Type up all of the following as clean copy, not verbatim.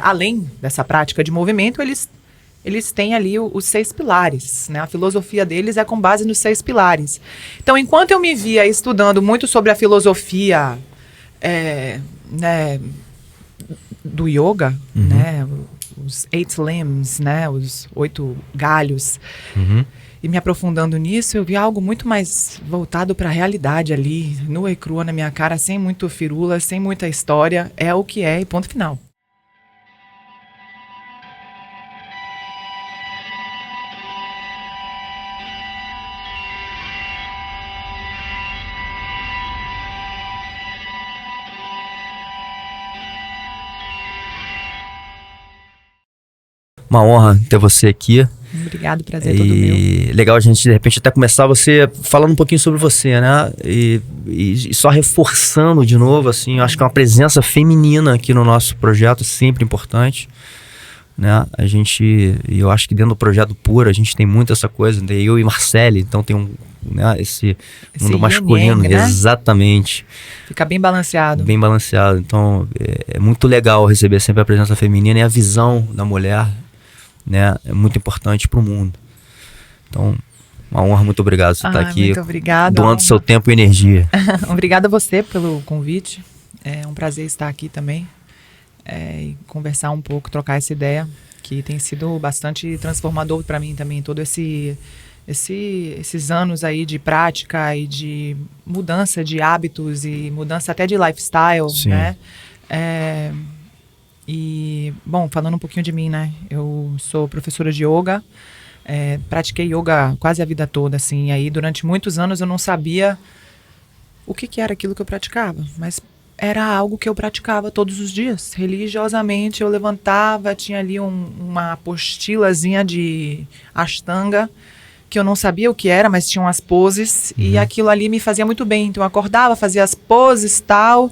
Além dessa prática de movimento, eles têm ali os 6 pilares, né? A filosofia deles é com base nos 6 pilares. Então, enquanto eu me via estudando muito sobre a filosofia né, do yoga, né, os 8 limbs, né, os 8 galhos, e me aprofundando nisso, eu vi algo muito mais voltado para a realidade ali, nua e crua na minha cara, sem muito firula, sem muita história, é o que é e ponto final. Uma honra ter você aqui. Obrigado, prazer todo meu. Legal a gente, de repente, até começar você falando um pouquinho sobre você, né? E só reforçando de novo, assim, eu acho que uma presença feminina aqui no nosso projeto é sempre importante, né? Eu acho que dentro do projeto Pura, a gente tem muito essa coisa, né? Eu e Marcele, então tem esse mundo masculino, né? Exatamente. Fica bem balanceado. Bem balanceado, então é muito legal receber sempre a presença feminina e a visão da mulher, né, é muito importante para o mundo. Então, uma honra, muito obrigado por você estar aqui. Muito obrigada. Doando seu tempo e energia. Obrigada a você pelo convite. É um prazer estar aqui também. E conversar um pouco, trocar essa ideia, que tem sido bastante transformador para mim também, todo esses anos aí de prática e de mudança de hábitos e mudança até de lifestyle, Sim. né? E, bom, falando um pouquinho de mim, né? Eu sou professora de yoga, pratiquei yoga quase a vida toda, assim. E aí, durante muitos anos, eu não sabia o que era aquilo que eu praticava. Mas era algo que eu praticava todos os dias. Religiosamente, eu levantava, tinha ali uma apostilazinha de Ashtanga, que eu não sabia o que era, mas tinham as poses. E aquilo ali me fazia muito bem. Então, eu acordava, fazia as poses e tal.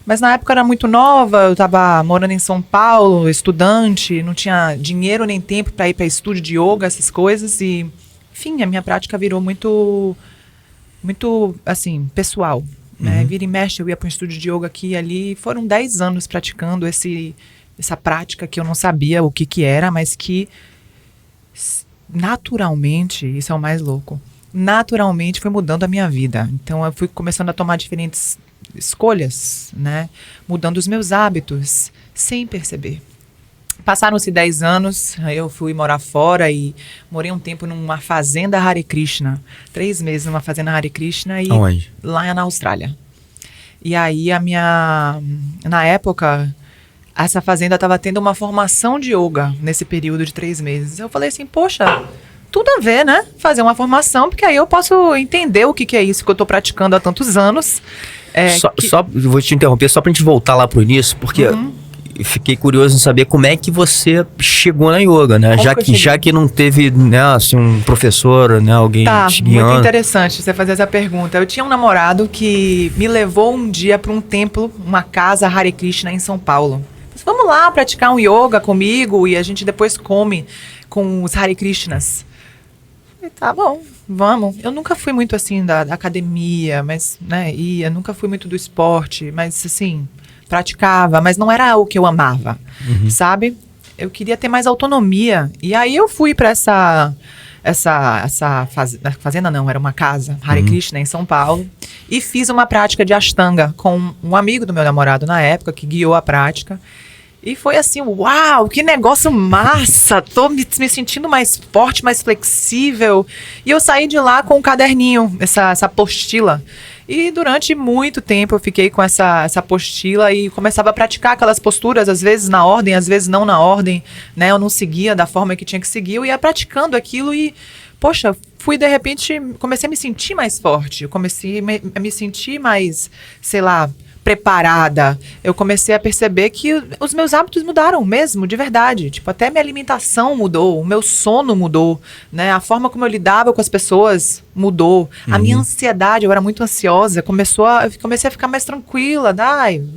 Mas na época eu era muito nova, eu estava morando em São Paulo, estudante, não tinha dinheiro nem tempo para ir para estúdio de yoga, essas coisas. E, enfim, a minha prática virou muito, assim, pessoal. Né? Vira e mexe, eu ia para um estúdio de yoga aqui e ali. Foram 10 anos praticando essa prática que eu não sabia o que era, mas que naturalmente, isso é o mais louco, naturalmente foi mudando a minha vida. Então eu fui começando a tomar diferentes escolhas, né? Mudando os meus hábitos, sem perceber. Passaram-se 10 anos, eu fui morar fora e morei um tempo numa fazenda Hare Krishna. 3 meses numa fazenda Hare Krishna. E Aonde? Lá na Austrália. E aí na época, essa fazenda estava tendo uma formação de yoga nesse período de 3 meses. Eu falei assim, poxa, tudo a ver, né? Fazer uma formação, porque aí eu posso entender o que é isso que eu estou praticando há tantos anos. Vou te interromper só pra gente voltar lá pro início, porque eu fiquei curioso em saber como é que você chegou na yoga, né? Já que não teve, né, assim, um professor, né, alguém te guiando. Muito interessante você fazer essa pergunta. Eu tinha um namorado que me levou um dia para um templo, uma casa Hare Krishna em São Paulo. Disse, vamos lá praticar um yoga comigo e a gente depois come com os Hare Krishnas. E tá bom, vamos. Eu nunca fui muito assim da academia, mas, né, nunca fui muito do esporte, mas assim, praticava, mas não era o que eu amava, sabe? Eu queria ter mais autonomia. E aí eu fui para essa fazenda não, era uma casa, Hare Krishna, em São Paulo, e fiz uma prática de Ashtanga com um amigo do meu namorado na época, que guiou a prática. E foi assim, uau, que negócio massa, tô me sentindo mais forte, mais flexível. E eu saí de lá com um caderninho, essa apostila. E durante muito tempo eu fiquei com essa apostila e começava a praticar aquelas posturas, às vezes na ordem, às vezes não na ordem, né? Eu não seguia da forma que tinha que seguir, eu ia praticando aquilo e, poxa, de repente, comecei a me sentir mais forte. Eu comecei a me sentir mais, sei lá, preparada. Eu comecei a perceber que os meus hábitos mudaram mesmo, de verdade. Tipo, até minha alimentação mudou, o meu sono mudou, né? A forma como eu lidava com as pessoas mudou. A minha ansiedade, eu era muito ansiosa, eu comecei a ficar mais tranquila.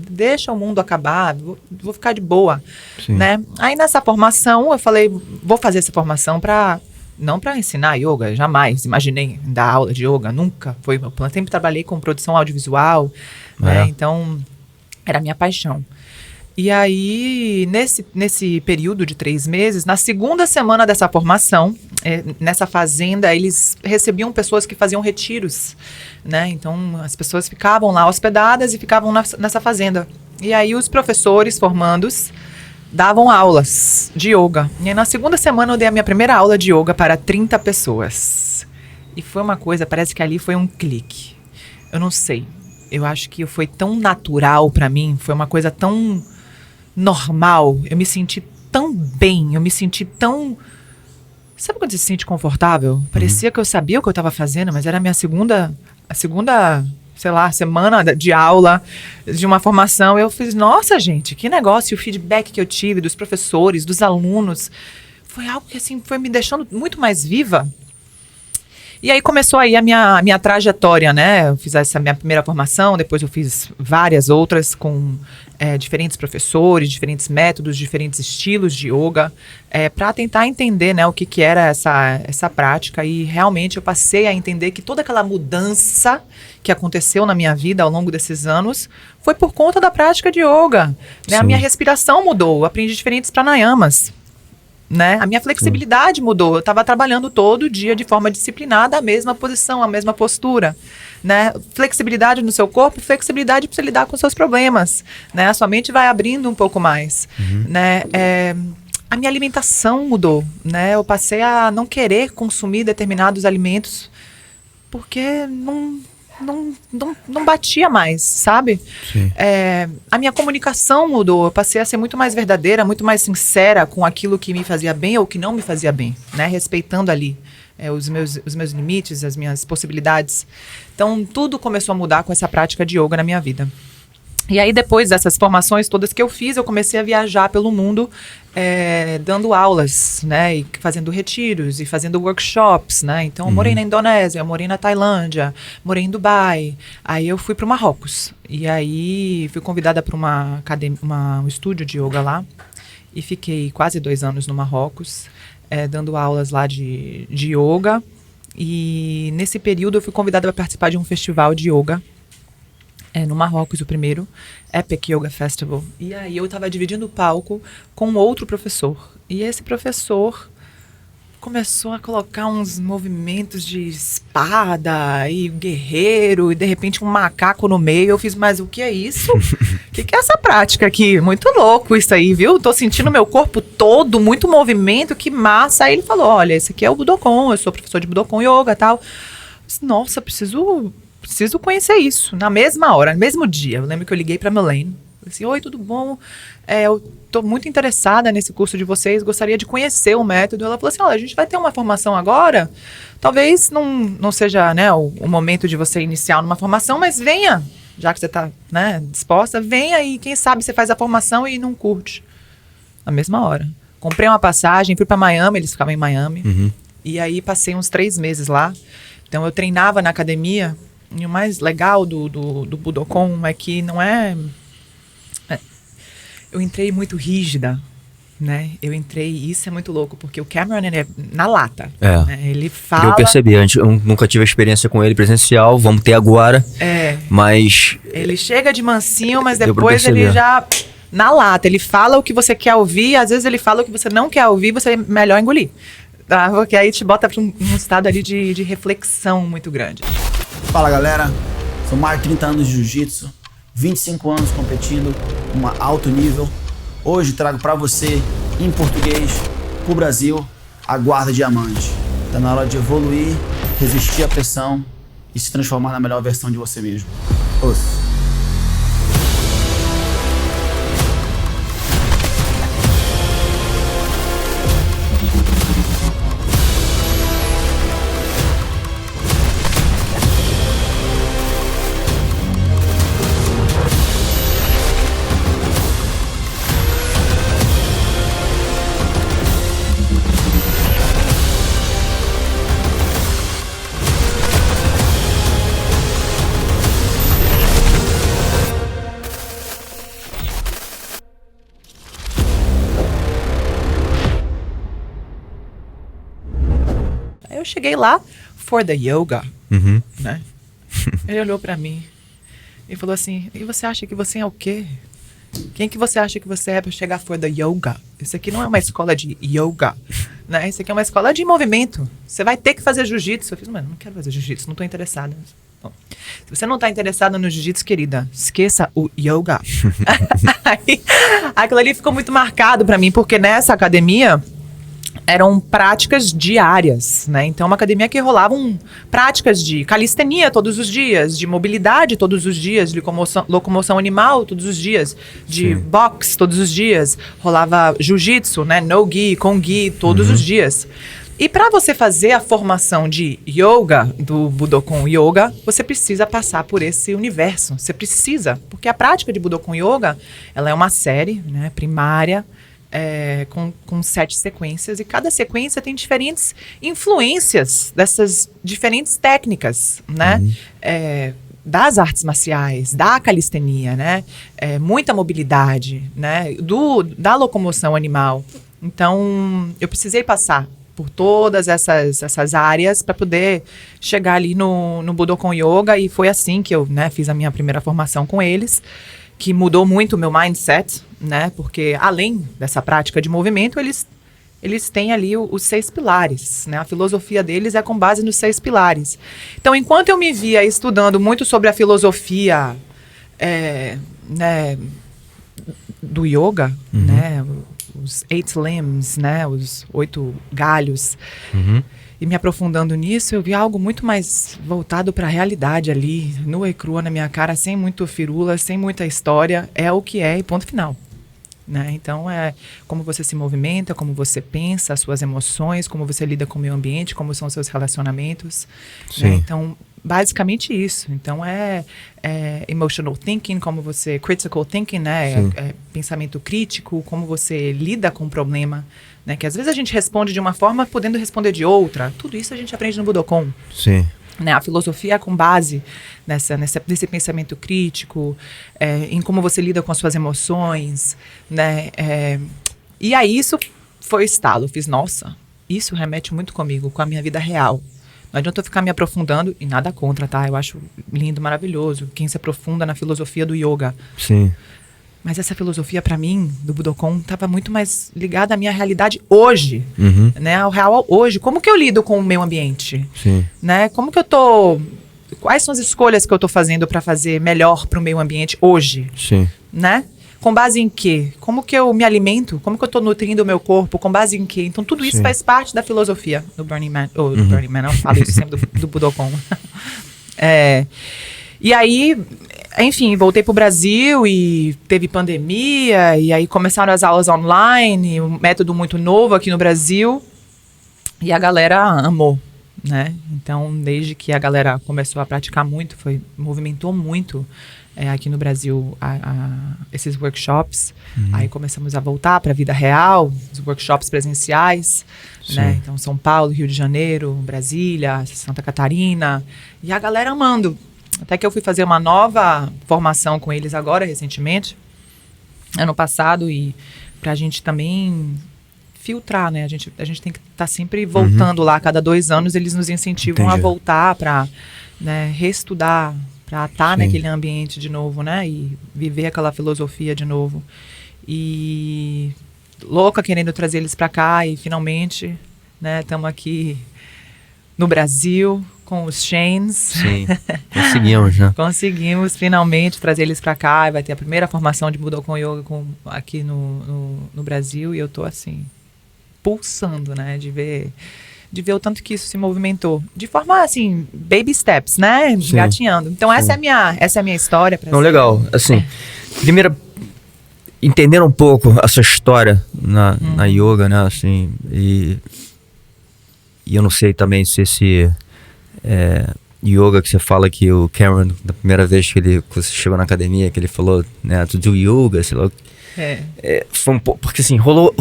Deixa o mundo acabar, vou ficar de boa, né? Aí nessa formação, eu falei, vou fazer essa formação não para ensinar yoga, jamais imaginei dar aula de yoga, nunca. Eu sempre trabalhei com produção audiovisual, né? Então, era a minha paixão. E aí, nesse período de 3 meses, na segunda semana dessa formação, nessa fazenda, eles recebiam pessoas que faziam retiros, né? Então, as pessoas ficavam lá hospedadas e ficavam nessa fazenda. E aí, os professores formandos davam aulas de yoga. E aí, na segunda semana, eu dei a minha primeira aula de yoga para 30 pessoas. E foi uma coisa, parece que ali foi um clique. Eu não sei. Eu acho que foi tão natural para mim, foi uma coisa tão normal, eu me senti tão bem, eu me senti tão... Sabe quando você se sente confortável? Parecia que eu sabia o que eu estava fazendo, mas era a segunda, sei lá, semana de aula, de uma formação. Eu fiz, nossa, gente, que negócio. E o feedback que eu tive dos professores, dos alunos, foi algo que, assim, foi me deixando muito mais viva. E aí começou aí a minha trajetória, né? Eu fiz essa minha primeira formação, depois eu fiz várias outras com diferentes professores, diferentes métodos, diferentes estilos de yoga, para tentar entender, né, o que era essa prática. E realmente eu passei a entender que toda aquela mudança que aconteceu na minha vida ao longo desses anos foi por conta da prática de yoga. Né? A minha respiração mudou, eu aprendi diferentes pranayamas. Né? A minha flexibilidade mudou. Eu estava trabalhando todo dia de forma disciplinada, a mesma posição, a mesma postura. Né? Flexibilidade no seu corpo, flexibilidade para você lidar com os seus problemas. Né? A sua mente vai abrindo um pouco mais. Né? A minha alimentação mudou. Né? Eu passei a não querer consumir determinados alimentos porque não batia mais, sabe? A minha comunicação mudou, eu passei a ser muito mais verdadeira, muito mais sincera com aquilo que me fazia bem ou que não me fazia bem, né? Respeitando ali os meus limites, as minhas possibilidades. Então, tudo começou a mudar com essa prática de yoga na minha vida. E aí, depois dessas formações todas que eu fiz, eu comecei a viajar pelo mundo, dando aulas, né, e fazendo retiros e fazendo workshops, né. Então, eu morei na Indonésia, eu morei na Tailândia, morei em Dubai. Aí eu fui para o Marrocos. E aí fui convidada para um estúdio de yoga lá. E fiquei quase 2 anos no Marrocos, dando aulas lá de yoga. E nesse período eu fui convidada para participar de um festival de yoga. No Marrocos, o primeiro, Epic Yoga Festival. E aí eu estava dividindo o palco com outro professor. E esse professor começou a colocar uns movimentos de espada e guerreiro, e de repente um macaco no meio. Eu fiz, mas o que é isso? O que é essa prática aqui? Muito louco isso aí, viu? Tô sentindo meu corpo todo, muito movimento, que massa. Aí ele falou, olha, esse aqui é o Budokon, eu sou professor de Budokon Yoga e tal. Eu disse, nossa, preciso conhecer isso. Na mesma hora, no mesmo dia. Eu lembro que eu liguei para a Melaine. Falei assim, oi, tudo bom? Eu estou muito interessada nesse curso de vocês, gostaria de conhecer o método. Ela falou assim, olha, a gente vai ter uma formação agora. Talvez não seja, né, o momento de você iniciar numa formação, mas venha. Já que você está, né, disposta, venha e quem sabe você faz a formação e não curte. Na mesma hora. Comprei uma passagem, fui para Miami, eles ficavam em Miami. E aí passei uns 3 meses lá. Então eu treinava na academia. E o mais legal do Budokon é que não eu entrei muito rígida, né? Eu entrei, e isso é muito louco, porque o Cameron, ele é na lata. Né? Ele fala... Eu percebi, eu nunca tive a experiência com ele presencial, vamos ter agora. Mas... Ele chega de mansinho, mas depois ele já... Na lata, ele fala o que você quer ouvir, às vezes ele fala o que você não quer ouvir, você é melhor engolir. Tá? Porque aí te bota para um estado ali de reflexão muito grande. Fala galera, sou mais de 30 anos de jiu-jitsu, 25 anos competindo em alto nível. Hoje trago para você, em português, pro Brasil, a guarda diamante. Tá na hora de evoluir, resistir à pressão e se transformar na melhor versão de você mesmo. Ouça. Eu cheguei lá for the yoga, né? Ele olhou pra mim e falou assim, e você acha que você é o quê? Quem que você acha que você é para chegar fora da yoga? Isso aqui não é uma escola de yoga, né? Isso aqui é uma escola de movimento. Você vai ter que fazer jiu-jitsu. Eu fiz, mano, não quero fazer jiu-jitsu, não tô interessada. Bom, se você não tá interessada no jiu-jitsu, querida, esqueça o yoga. Aí, aquilo ali ficou muito marcado para mim, porque nessa academia eram práticas diárias, né? Então, uma academia que rolavam práticas de calistenia todos os dias, de mobilidade todos os dias, de locomoção animal todos os dias, de boxe todos os dias, rolava jiu-jitsu, né? No-gi, com-gi, todos os dias. E para você fazer a formação de yoga, do Budokon Yoga, você precisa passar por esse universo. Você precisa, porque a prática de Budokon Yoga, ela é uma série, né, primária, com 7 sequências, e cada sequência tem diferentes influências dessas diferentes técnicas, né? Das artes marciais, da calistenia, né? Muita mobilidade, né? Da locomoção animal. Então, eu precisei passar por todas essas áreas para poder chegar ali no Budokon Yoga, e foi assim que eu, né, fiz a minha primeira formação com eles, que mudou muito o meu mindset, né? Porque além dessa prática de movimento, eles têm ali os 6 pilares, né? A filosofia deles é com base nos 6 pilares. Então, enquanto eu me via estudando muito sobre a filosofia né, do yoga, né? Os 8 limbs, né? Os 8 galhos. E me aprofundando nisso, eu vi algo muito mais voltado para a realidade ali, nua e crua na minha cara, sem muito firula, sem muita história. É o que é e ponto final. Né? Então, é como você se movimenta, como você pensa, as suas emoções, como você lida com o meio ambiente, como são os seus relacionamentos. Né? Então, basicamente isso. Então, é emotional thinking, como você... Critical thinking, né? É pensamento crítico, como você lida com o problema. Né? Que às vezes a gente responde de uma forma, podendo responder de outra. Tudo isso a gente aprende no Budokon. Sim. Né? A filosofia é com base nesse pensamento crítico, em como você lida com as suas emoções. Né? E aí isso foi o estalo. Eu fiz, nossa, isso remete muito comigo, com a minha vida real. Não adianta eu ficar me aprofundando, e nada contra, tá? Eu acho lindo, maravilhoso, quem se aprofunda na filosofia do yoga. Sim. Mas essa filosofia, para mim, do Budokon, estava muito mais ligada à minha realidade hoje, né? Ao real hoje. Como que eu lido com o meio ambiente? Sim. Né? Como que eu tô... Quais são as escolhas que eu tô fazendo para fazer melhor para o meio ambiente hoje? Sim. Né? Com base em quê? Como que eu me alimento? Como que eu tô nutrindo o meu corpo? Com base em quê? Então, tudo isso faz parte da filosofia do Burning Man. Do Burning Man, não falo isso sempre do Budokon. E aí... Enfim, voltei pro Brasil e teve pandemia, e aí começaram as aulas online, um método muito novo aqui no Brasil, e a galera amou, né? Então, desde que a galera começou a praticar muito, movimentou muito aqui no Brasil esses workshops. Aí começamos a voltar para a vida real, os workshops presenciais, né? Então, São Paulo, Rio de Janeiro, Brasília, Santa Catarina, e a galera amando. Até que eu fui fazer uma nova formação com eles agora, recentemente, ano passado, e pra gente também filtrar, né? A gente tem que estar sempre voltando lá. A cada 2 anos eles nos incentivam a voltar pra, né, reestudar, pra estar naquele ambiente de novo, né? E viver aquela filosofia de novo. E louca querendo trazer eles pra cá, e finalmente, né, estamos aqui no Brasil, com os Shanes. Sim, conseguimos, né? Conseguimos finalmente trazer eles pra cá, e vai ter a primeira formação de Budokon Yoga aqui no Brasil, e eu tô assim, pulsando, né, de ver o tanto que isso se movimentou. De forma, assim, baby steps, né, gatinhando. Então essa é a minha história. Não, legal, assim, primeiro, entender um pouco a sua história na yoga, né, assim, e eu não sei também se esse... yoga que você fala que o Cameron, da primeira vez que você chegou na academia, que ele falou, né, to do yoga, sei lá. Foi um pouco, porque assim, rolou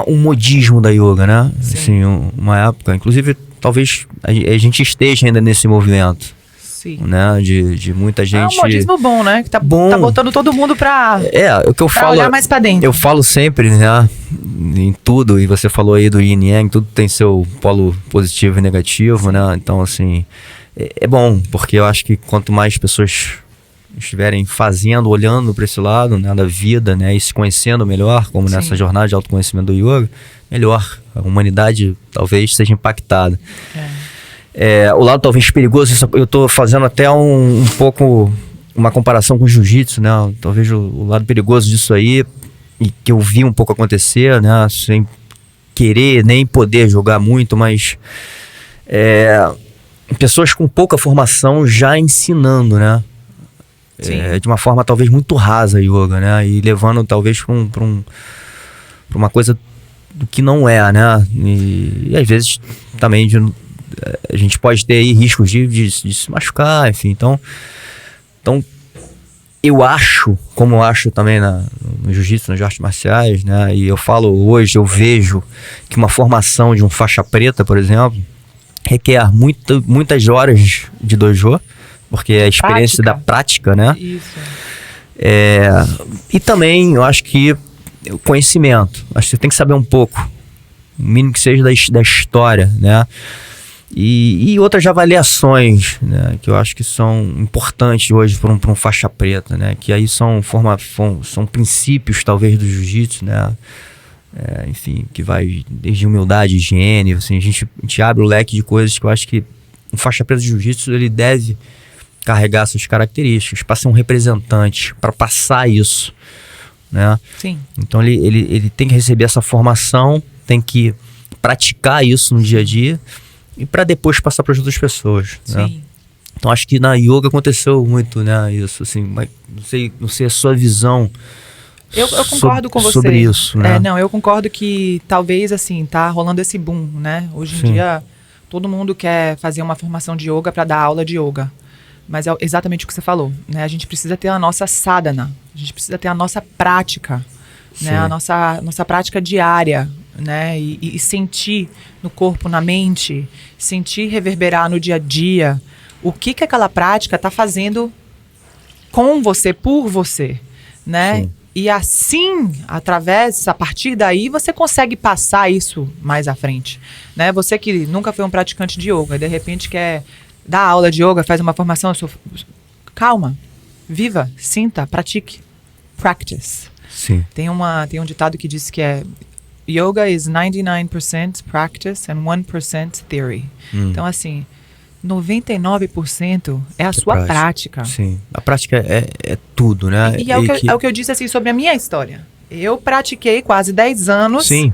um modismo da yoga, né? Sim. Assim, uma época, inclusive, talvez a gente esteja ainda nesse movimento. Sim. Né? De muita gente. É um modismo bom, né? Que tá botando todo mundo pra, o que eu falo, olhar mais pra dentro. Eu falo sempre, né? Em tudo, e você falou aí do Yin e Yang, tudo tem seu polo positivo e negativo, né? Então, assim, é bom, porque eu acho que quanto mais pessoas estiverem fazendo, olhando para esse lado, né, da vida, né, e se conhecendo melhor, como Sim. nessa jornada de autoconhecimento do yoga, melhor. A humanidade talvez seja impactada. O lado talvez perigoso, eu estou fazendo até um pouco uma comparação com o jiu-jitsu, né? Talvez o lado perigoso disso aí, e que eu vi um pouco acontecer, né? Sem querer nem poder jogar muito, mas pessoas com pouca formação já ensinando, né? De uma forma talvez muito rasa yoga, né? E levando talvez para uma coisa do que não é, né? E às vezes também a gente pode ter aí riscos de se machucar, enfim. Então eu acho, como eu acho também no jiu-jitsu, nas artes marciais, né? E eu falo hoje, eu vejo que uma formação de um faixa preta, por exemplo, requer muitas horas de dojo, porque é a experiência da prática, né? Isso. E também eu acho que o conhecimento. Acho que você tem que saber um pouco, o mínimo que seja da história, né? E outras avaliações, né, que eu acho que são importantes hoje para um faixa preta, né, que aí são princípios talvez do jiu-jitsu, né, enfim, que vai desde humildade, higiene, assim, a gente abre o leque de coisas que eu acho que um faixa preta de jiu-jitsu ele deve carregar suas características para ser um representante, para passar isso, né? Sim. Então ele tem que receber essa formação, tem que praticar isso no dia a dia, e para depois passar para as outras pessoas, né? Sim. Então acho que na yoga aconteceu muito, né, isso, assim, mas não sei a sua visão. Eu concordo com você. Sobre isso, né? Não, eu concordo que talvez, assim, tá rolando esse boom, né? Hoje em Sim. dia, todo mundo quer fazer uma formação de yoga para dar aula de yoga. Mas é exatamente o que você falou, né? A gente precisa ter a nossa sadhana, a gente precisa ter a nossa prática, né? A nossa prática diária, né? E sentir no corpo, na mente, sentir reverberar no dia a dia o que aquela prática está fazendo com você, por você, né? Sim. E assim, a partir daí, você consegue passar isso mais à frente, né? Você que nunca foi um praticante de yoga e de repente quer dar aula de yoga, faz uma formação, calma, viva, sinta, pratique, practice. Sim. Tem um ditado que diz que yoga is 99% practice and 1% theory. Então, assim, 99% é a sua prática. Sim. A prática é tudo, né? E é o que eu disse assim sobre a minha história. Eu pratiquei quase 10 anos. Sim.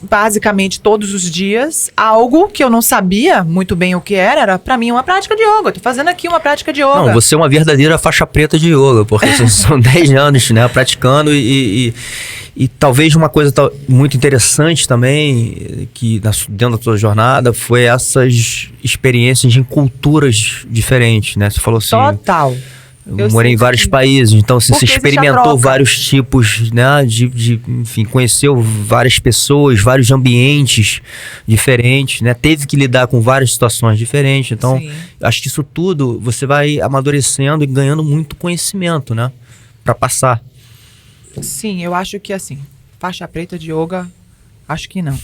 Basicamente todos os dias, algo que eu não sabia muito bem o que era pra mim uma prática de yoga. Eu tô fazendo aqui uma prática de yoga. Não, você é uma verdadeira faixa preta de yoga, porque são 10 anos, né, praticando e talvez uma coisa muito interessante também, que dentro da sua jornada, foi essas experiências em culturas diferentes, né? Você falou assim... Total. Eu morei em vários países, então assim, você experimentou vários tipos, né, enfim, conheceu várias pessoas, vários ambientes diferentes, né, teve que lidar com várias situações diferentes, então Sim. acho que isso tudo você vai amadurecendo e ganhando muito conhecimento, né, para passar. Sim, eu acho que assim, faixa preta de yoga, acho que não.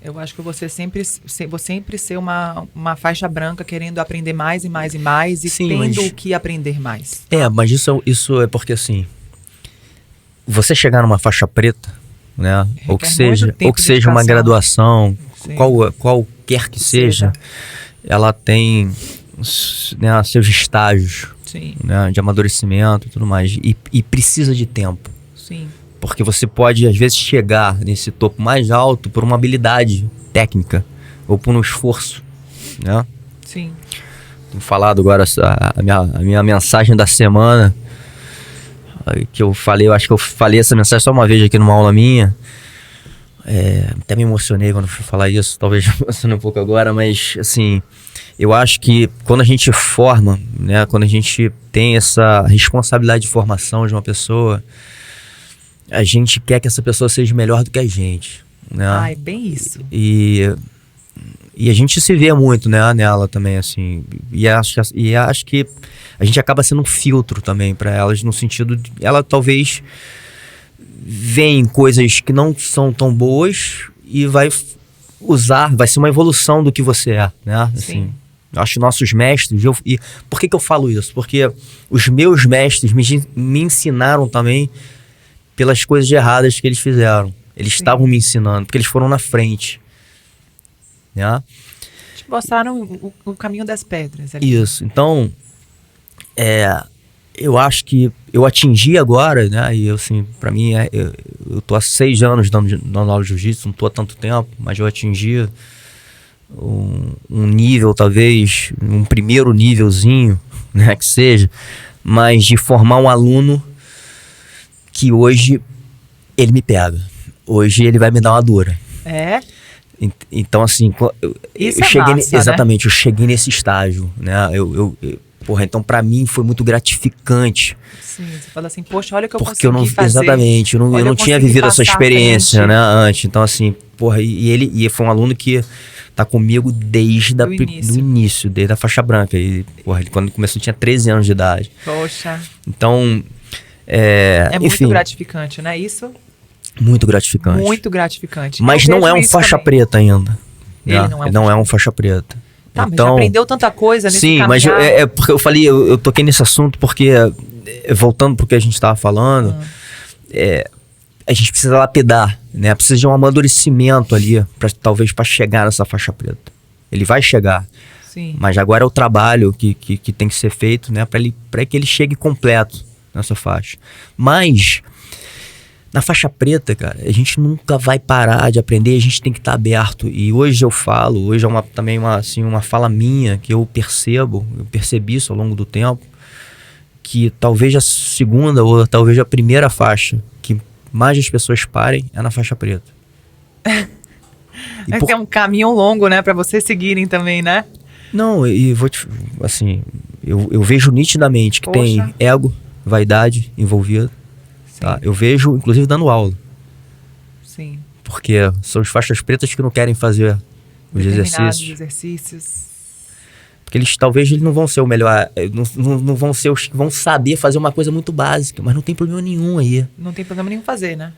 Eu acho que você sempre ser uma faixa branca querendo aprender mais e mais e mais e Sim, tendo mas... o que aprender mais. Mas isso é porque assim, você chegar numa faixa preta, né, ou que seja uma graduação, qualquer que seja, ela tem, né, seus estágios, né, de amadurecimento e tudo mais, e precisa de tempo. Sim. Porque você pode, às vezes, chegar nesse topo mais alto por uma habilidade técnica ou por um esforço, né? Sim. Tenho falado agora a minha mensagem da semana, que eu acho que eu falei essa mensagem só uma vez aqui numa aula minha. Até me emocionei quando fui falar isso, talvez emocionei um pouco agora, mas, assim, eu acho que quando a gente forma, né, quando a gente tem essa responsabilidade de formação de uma pessoa, a gente quer que essa pessoa seja melhor do que a gente, né? É bem isso. E a gente se vê muito, né, nela também, assim. E acho que a gente acaba sendo um filtro também para elas, no sentido de ela talvez veem coisas que não são tão boas e vai ser uma evolução do que você é, né? Assim, Eu acho que nossos mestres... E por que eu falo isso? Porque os meus mestres me ensinaram também pelas coisas erradas que eles fizeram. Eles estavam me ensinando, porque eles foram na frente. Né? Te mostraram o caminho das pedras. Ali. Isso. Então, eu acho que eu atingi agora, né? E eu, assim, pra mim, eu tô há 6 anos dando aula de jiu-jitsu, não tô há tanto tempo, mas eu atingi um nível, talvez, um primeiro nívelzinho, né? Que seja, mas de formar um aluno que hoje ele me pega. Hoje ele vai me dar uma dura. É? Então, assim, Isso eu cheguei massa, exatamente, né? Eu cheguei nesse estágio, né? Porra, então pra mim foi muito gratificante. Sim, você fala assim, poxa, olha o que eu porque consegui fazer. Exatamente, eu não tinha vivido essa experiência, né, antes. Então, assim, porra, e foi um aluno que tá comigo desde do início, desde a faixa branca. E, porra, ele, quando começou tinha 13 anos de idade. Poxa. Então, muito enfim, gratificante, né? Isso? Muito gratificante. Muito gratificante. Mas não é um faixa preta ainda. Ele né? Não é um faixa preta. Tá, então, mas já aprendeu tanta coisa nesse sim, mas porque eu falei, eu toquei nesse assunto porque, voltando pro que a gente estava falando, a gente precisa lapidar, né? Precisa de um amadurecimento ali, talvez para chegar nessa faixa preta. Ele vai chegar, sim. Mas agora é o trabalho que tem que ser feito, né? Para que ele chegue completo nessa faixa. Mas na faixa preta, cara, a gente nunca vai parar de aprender, a gente tem que estar aberto. E hoje é também uma fala minha que eu percebi isso ao longo do tempo, que talvez a segunda ou talvez a primeira faixa que mais as pessoas parem é na faixa preta. Vai ser um caminho longo, né, para vocês seguirem também, né? Não, e vou te... Assim, eu vejo nitidamente que tem ego, vaidade envolvida. Tá? Eu vejo, inclusive, dando aula. Sim. Porque são os faixas pretas que não querem fazer os exercícios. Porque talvez eles não vão ser o melhor, não vão ser os que vão saber fazer uma coisa muito básica, mas não tem problema nenhum aí. Não tem problema nenhum fazer, né?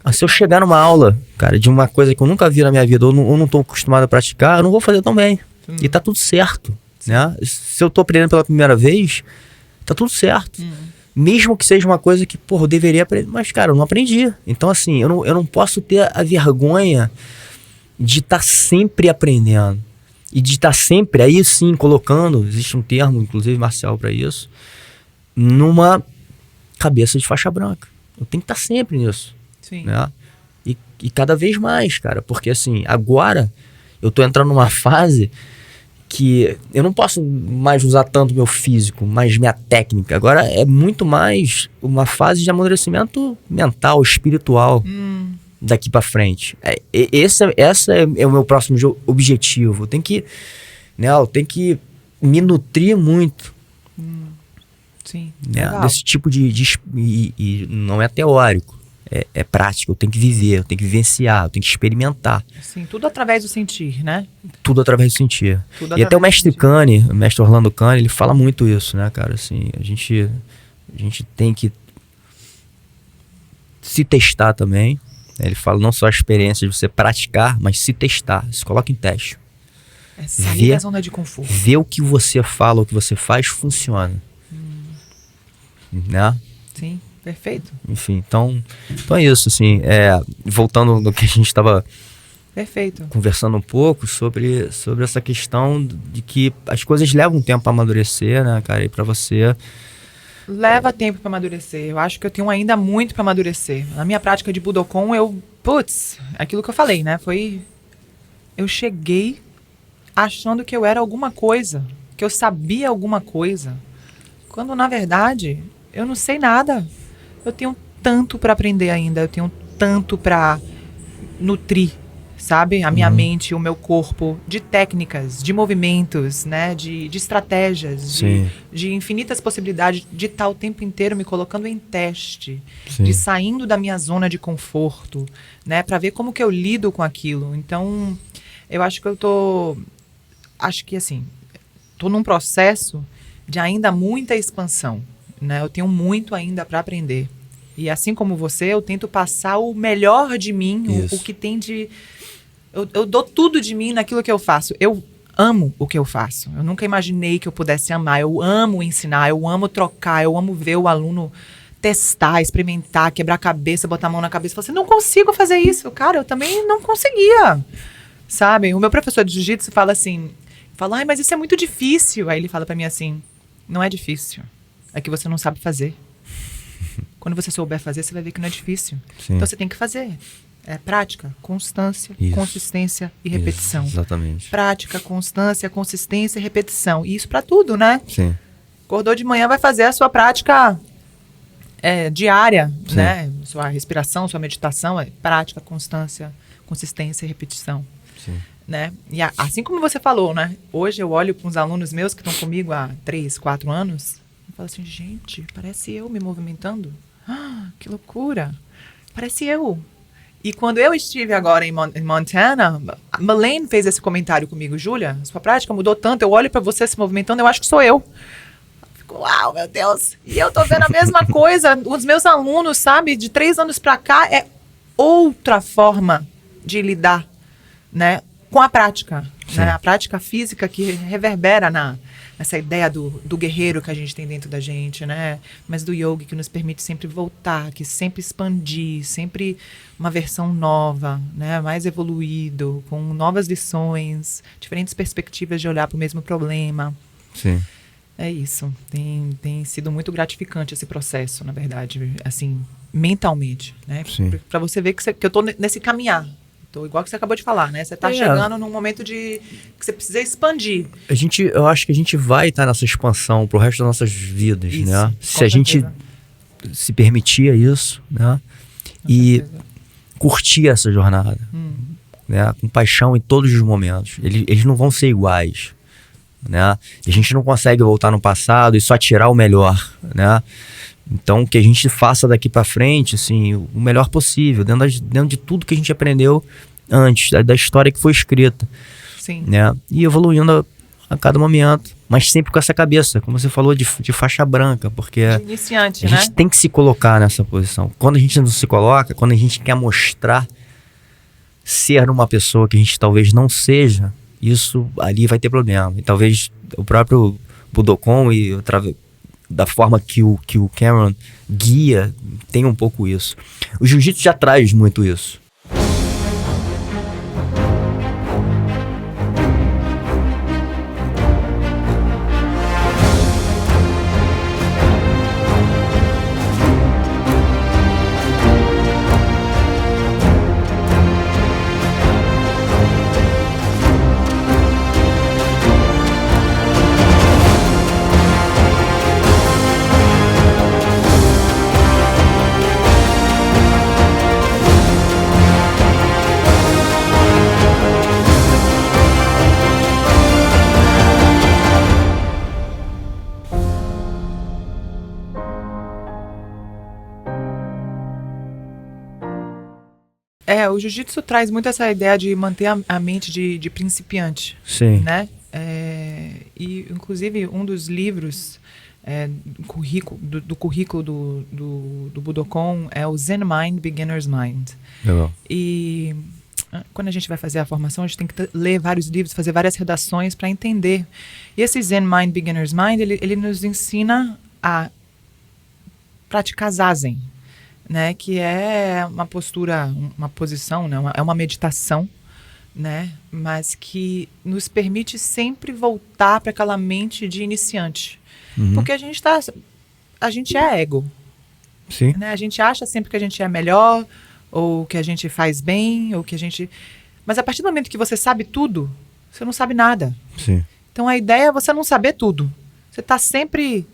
Mas se eu chegar numa aula, cara, de uma coisa que eu nunca vi na minha vida, ou não tô acostumado a praticar, eu não vou fazer tão bem. E tá tudo certo, né? Se eu tô aprendendo pela primeira vez, tá tudo certo. Mesmo que seja uma coisa que, porra, eu deveria aprender. Mas, cara, eu não aprendi. Então, assim, eu não posso ter a vergonha de estar sempre aprendendo. E de estar sempre, aí sim, colocando, existe um termo, inclusive, marcial para isso, numa cabeça de faixa branca. Eu tenho que estar sempre nisso. Sim. Né? E cada vez mais, cara. Porque, assim, agora eu tô entrando numa fase que eu não posso mais usar tanto meu físico, mas minha técnica. Agora é muito mais uma fase de amadurecimento mental, espiritual, daqui pra frente. Esse é o meu próximo objetivo. Eu tenho que me nutrir muito. Sim, né? Desse tipo e não é teórico. É prático, eu tenho que viver, eu tenho que vivenciar, eu tenho que experimentar. Sim, tudo através do sentir, né? Tudo através do sentir. E até o mestre Cane, o mestre Orlando Cane, ele fala muito isso, né, cara? Assim, a gente tem que se testar também. Ele fala não só a experiência de você praticar, mas se testar, se coloca em teste. Sair da zona de conforto. Ver o que você fala, o que você faz, funciona. Né? Sim. Perfeito. Enfim, então é isso, assim, voltando no que a gente estava conversando um pouco sobre essa questão de que as coisas levam tempo para amadurecer, né, cara, e para você... Leva tempo para amadurecer, eu acho que eu tenho ainda muito para amadurecer. Na minha prática de Budokan, aquilo que eu falei, né, eu cheguei achando que eu era alguma coisa, que eu sabia alguma coisa, quando na verdade eu não sei nada. Eu tenho tanto para aprender ainda, eu tenho tanto para nutrir, sabe? A minha mente, o meu corpo, de técnicas, de movimentos, né? De estratégias, de infinitas possibilidades, de estar o tempo inteiro me colocando em teste, de saindo da minha zona de conforto, né? Para ver como que eu lido com aquilo. Então, eu acho que tô num processo de ainda muita expansão, né? Eu tenho muito ainda para aprender. E assim como você, eu tento passar o melhor de mim, o que tem de... Eu dou tudo de mim naquilo que eu faço. amo o que eu faço. Eu nunca imaginei que eu pudesse amar. Eu amo ensinar, eu amo trocar, eu amo ver o aluno testar, experimentar, quebrar a cabeça, botar a mão na cabeça e falar assim, não consigo fazer isso. Cara, eu também não conseguia, sabe? O meu professor de jiu-jitsu fala assim, ai, mas isso é muito difícil. Aí ele fala pra mim assim, não é difícil, é que você não sabe fazer. Quando você souber fazer, você vai ver que não é difícil. Sim. Então você tem que fazer. É prática, constância, consistência e repetição. Isso, exatamente. Prática, constância, consistência e repetição. E isso pra tudo, né? Sim. Acordou de manhã, vai fazer a sua prática diária, Sim. né? Sua respiração, sua meditação, prática, constância, consistência e repetição. Sim. Né? E assim como você falou, né? Hoje eu olho para uns alunos meus que estão comigo há 3, 4 anos e falo assim, gente, parece eu me movimentando. Ah, que loucura! Parece eu. E quando eu estive agora em Montana, a Malene fez esse comentário comigo, Júlia, sua prática mudou tanto, eu olho para você se movimentando, eu acho que sou eu. Fico, uau, meu Deus! E eu tô vendo a mesma coisa, os meus alunos, sabe, de 3 anos para cá, é outra forma de lidar, né, com a prática. Né? A prática física que reverbera nessa ideia do guerreiro que a gente tem dentro da gente, né? Mas do yoga que nos permite sempre voltar, que sempre expandir, sempre uma versão nova, né? Mais evoluído, com novas lições, diferentes perspectivas de olhar para o mesmo problema. Sim. É isso. Tem sido muito gratificante esse processo, na verdade, assim, mentalmente, né? Para você ver que eu tô nesse caminhar. Igual que você acabou de falar, né? Você está chegando num momento que você precisa expandir. Eu acho que a gente vai estar nessa expansão pro resto das nossas vidas, isso, né? Se a gente se permitir isso, né? E curtir essa jornada, né? Com paixão em todos os momentos. Eles não vão ser iguais, né? A gente não consegue voltar no passado e só tirar o melhor, né? Então, que a gente faça daqui para frente, assim, o melhor possível, dentro de tudo que a gente aprendeu antes, da história que foi escrita. Sim. Né? E evoluindo a cada momento, mas sempre com essa cabeça, como você falou, de faixa branca, porque de iniciante, a gente tem que se colocar nessa posição. Quando a gente não se coloca, quando a gente quer mostrar ser uma pessoa que a gente talvez não seja, isso ali vai ter problema. E talvez o próprio Budokon e da forma que o Cameron guia, tem um pouco isso. O jiu-jitsu já traz muito isso. O jiu-jitsu traz muito essa ideia de manter a mente de principiante. Sim. Né? E, inclusive, um dos livros do currículo do Budokon é o Zen Mind, Beginner's Mind. Legal. E quando a gente vai fazer a formação, a gente tem que ler vários livros, fazer várias redações para entender. E esse Zen Mind, Beginner's Mind, ele nos ensina a praticar Zazen. Né, que é uma postura, uma posição, né, é uma meditação, né, mas que nos permite sempre voltar para aquela mente de iniciante. Porque a gente é ego. Sim. Né, a gente acha sempre que a gente é melhor, ou que a gente faz bem, ou que a gente... Mas a partir do momento que você sabe tudo, você não sabe nada. Sim. Então a ideia é você não saber tudo. Você está sempre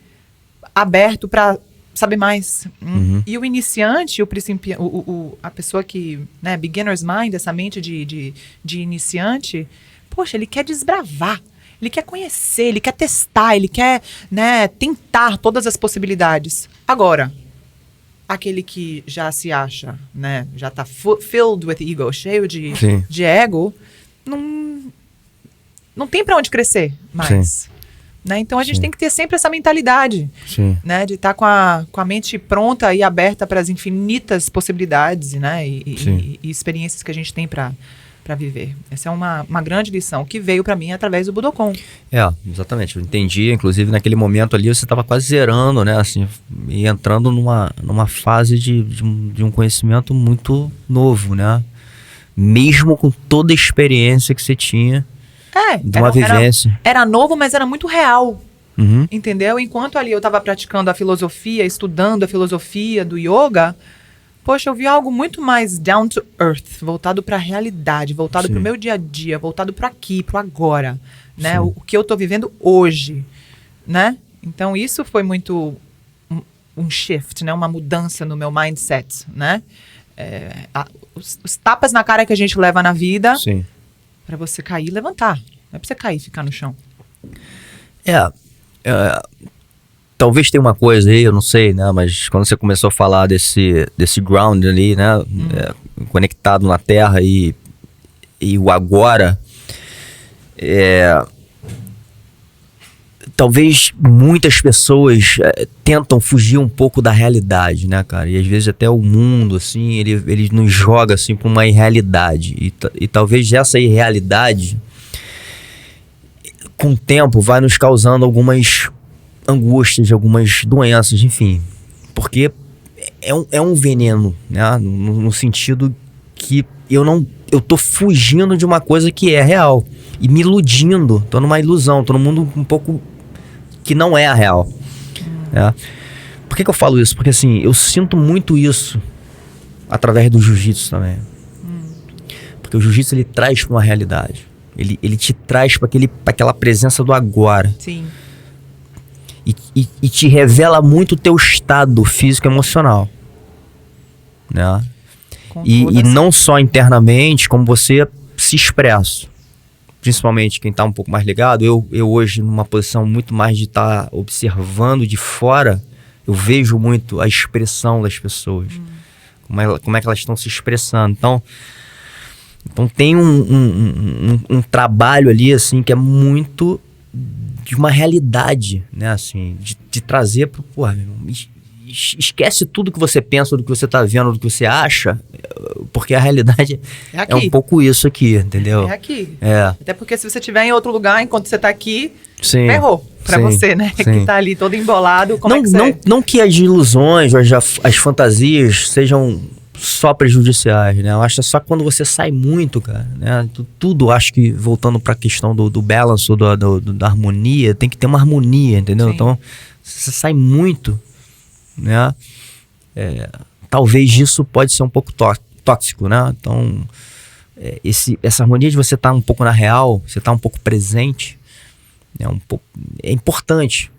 aberto para saber mais. E o iniciante, a pessoa que, né, beginner's mind, essa mente de iniciante, poxa, ele quer desbravar, ele quer conhecer, ele quer testar, ele quer, né, tentar todas as possibilidades. Agora, aquele que já se acha, né, já está filled with ego, cheio de ego, não tem para onde crescer mais. Sim. né? Então a gente Sim. tem que ter sempre essa mentalidade, Sim. né? De estar com a mente pronta e aberta para as infinitas possibilidades, né? E experiências que a gente tem para viver. Essa é uma grande lição que veio para mim através do Budokon. Exatamente. Eu entendi. Inclusive, naquele momento ali, você estava quase zerando, né? Assim, e entrando numa fase de um conhecimento muito novo, né? Mesmo com toda a experiência que você tinha de uma vivência. Era novo, mas era muito real. Uhum. Entendeu? Enquanto ali eu estava praticando a filosofia, estudando a filosofia do yoga, poxa, eu vi algo muito mais down to earth, voltado para a realidade, voltado para o meu dia a dia, voltado para aqui, para agora, né? O que eu estou vivendo hoje, né? Então isso foi muito um shift, né? Uma mudança no meu mindset, né? Os tapas na cara que a gente leva na vida, para você cair e levantar, não é para você cair e ficar no chão. Talvez tenha uma coisa aí, eu não sei, né? Mas quando você começou a falar desse ground ali, né? Conectado na terra e o agora, talvez muitas pessoas tentam fugir um pouco da realidade, né, cara? E às vezes até o mundo, assim, ele nos joga, assim, pra uma irrealidade. E talvez essa irrealidade, com o tempo, vai nos causando algumas angústias, algumas doenças, enfim. Porque é um veneno, né? No sentido que eu tô fugindo de uma coisa que é real. E me iludindo, tô numa ilusão, tô num mundo um pouco que não é a real. Né? Por que eu falo isso? Porque assim, eu sinto muito isso através do jiu-jitsu também. Porque o jiu-jitsu, ele traz pra uma realidade. Ele te traz pra aquela presença do agora. Sim. E te revela muito o teu estado físico e emocional. Né? E não só internamente, como você se expressa. Principalmente quem está um pouco mais ligado, eu hoje numa posição muito mais de estar observando de fora, eu vejo muito a expressão das pessoas, como é que elas estão se expressando. Então tem um trabalho ali, assim, que é muito de uma realidade, né, assim, de trazer pro, porra, meu irmão, esquece tudo que você pensa, do que você tá vendo, do que você acha, porque a realidade é um pouco isso aqui, entendeu? É aqui. É. Até porque se você estiver em outro lugar, enquanto você tá aqui, Sim, ferrou pra sim, você, né? sim. Que tá ali todo embolado, como é que você... Não que as ilusões, as fantasias sejam só prejudiciais, né? Eu acho que é só quando você sai muito, cara, né? Tudo, acho que, voltando pra questão do balance, da harmonia, tem que ter uma harmonia, entendeu? Sim. Então, se você sai muito, né? Talvez isso pode ser um pouco tóxico, né? Então, essa harmonia de você estar um pouco na real, você estar um pouco presente, é importante.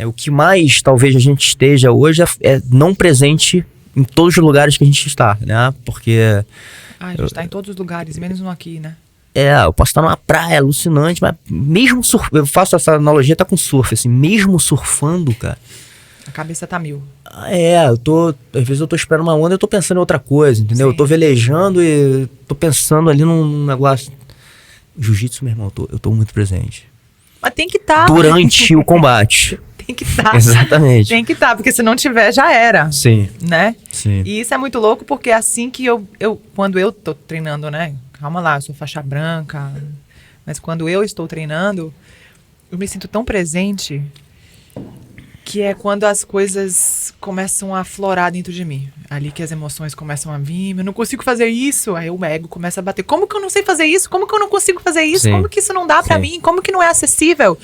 O que mais talvez a gente esteja hoje é não presente em todos os lugares que a gente está, né? Porque... a gente tá em todos os lugares, menos um aqui, né? Eu posso estar numa praia alucinante, mas mesmo eu faço essa analogia, tá com surf, assim, mesmo surfando, cara. A cabeça tá mil. Às vezes eu tô esperando uma onda e eu tô pensando em outra coisa, entendeu? Sim. Eu tô velejando e tô pensando ali num negócio. Jiu-jitsu, meu irmão, eu tô muito presente. Mas tem que estar. Durante o combate. Tem que estar. Exatamente. Tem que estar, porque se não tiver, já era. Sim. Né? Sim. E isso é muito louco, porque assim que quando eu tô treinando, né? Calma lá, eu sou faixa branca. Mas quando eu estou treinando, eu me sinto tão presente, que é quando as coisas começam a aflorar dentro de mim. Ali que as emoções começam a vir, eu não consigo fazer isso. Aí o ego começa a bater. Como que eu não sei fazer isso? Como que eu não consigo fazer isso? Sim. Como que isso não dá pra Sim. mim? Como que não é acessível?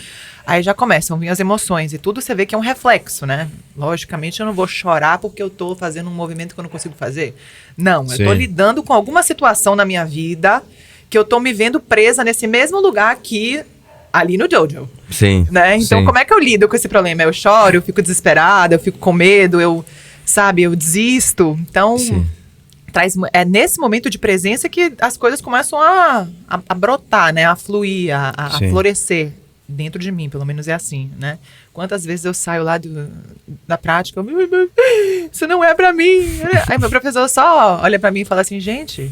Aí já começam a vir as emoções e tudo você vê que é um reflexo, né? Logicamente eu não vou chorar porque eu tô fazendo um movimento que eu não consigo fazer. Não, eu tô lidando com alguma situação na minha vida que eu tô me vendo presa nesse mesmo lugar aqui, ali no Jojo. Sim. Né? Então Sim. como é que eu lido com esse problema? Eu choro, eu fico desesperada, eu fico com medo, eu desisto. Então... Sim. É nesse momento de presença que as coisas começam a brotar, né? A fluir, a florescer dentro de mim, pelo menos é assim, né? Quantas vezes eu saio lá da prática, isso não é pra mim. Aí meu professor só olha pra mim e fala assim, gente,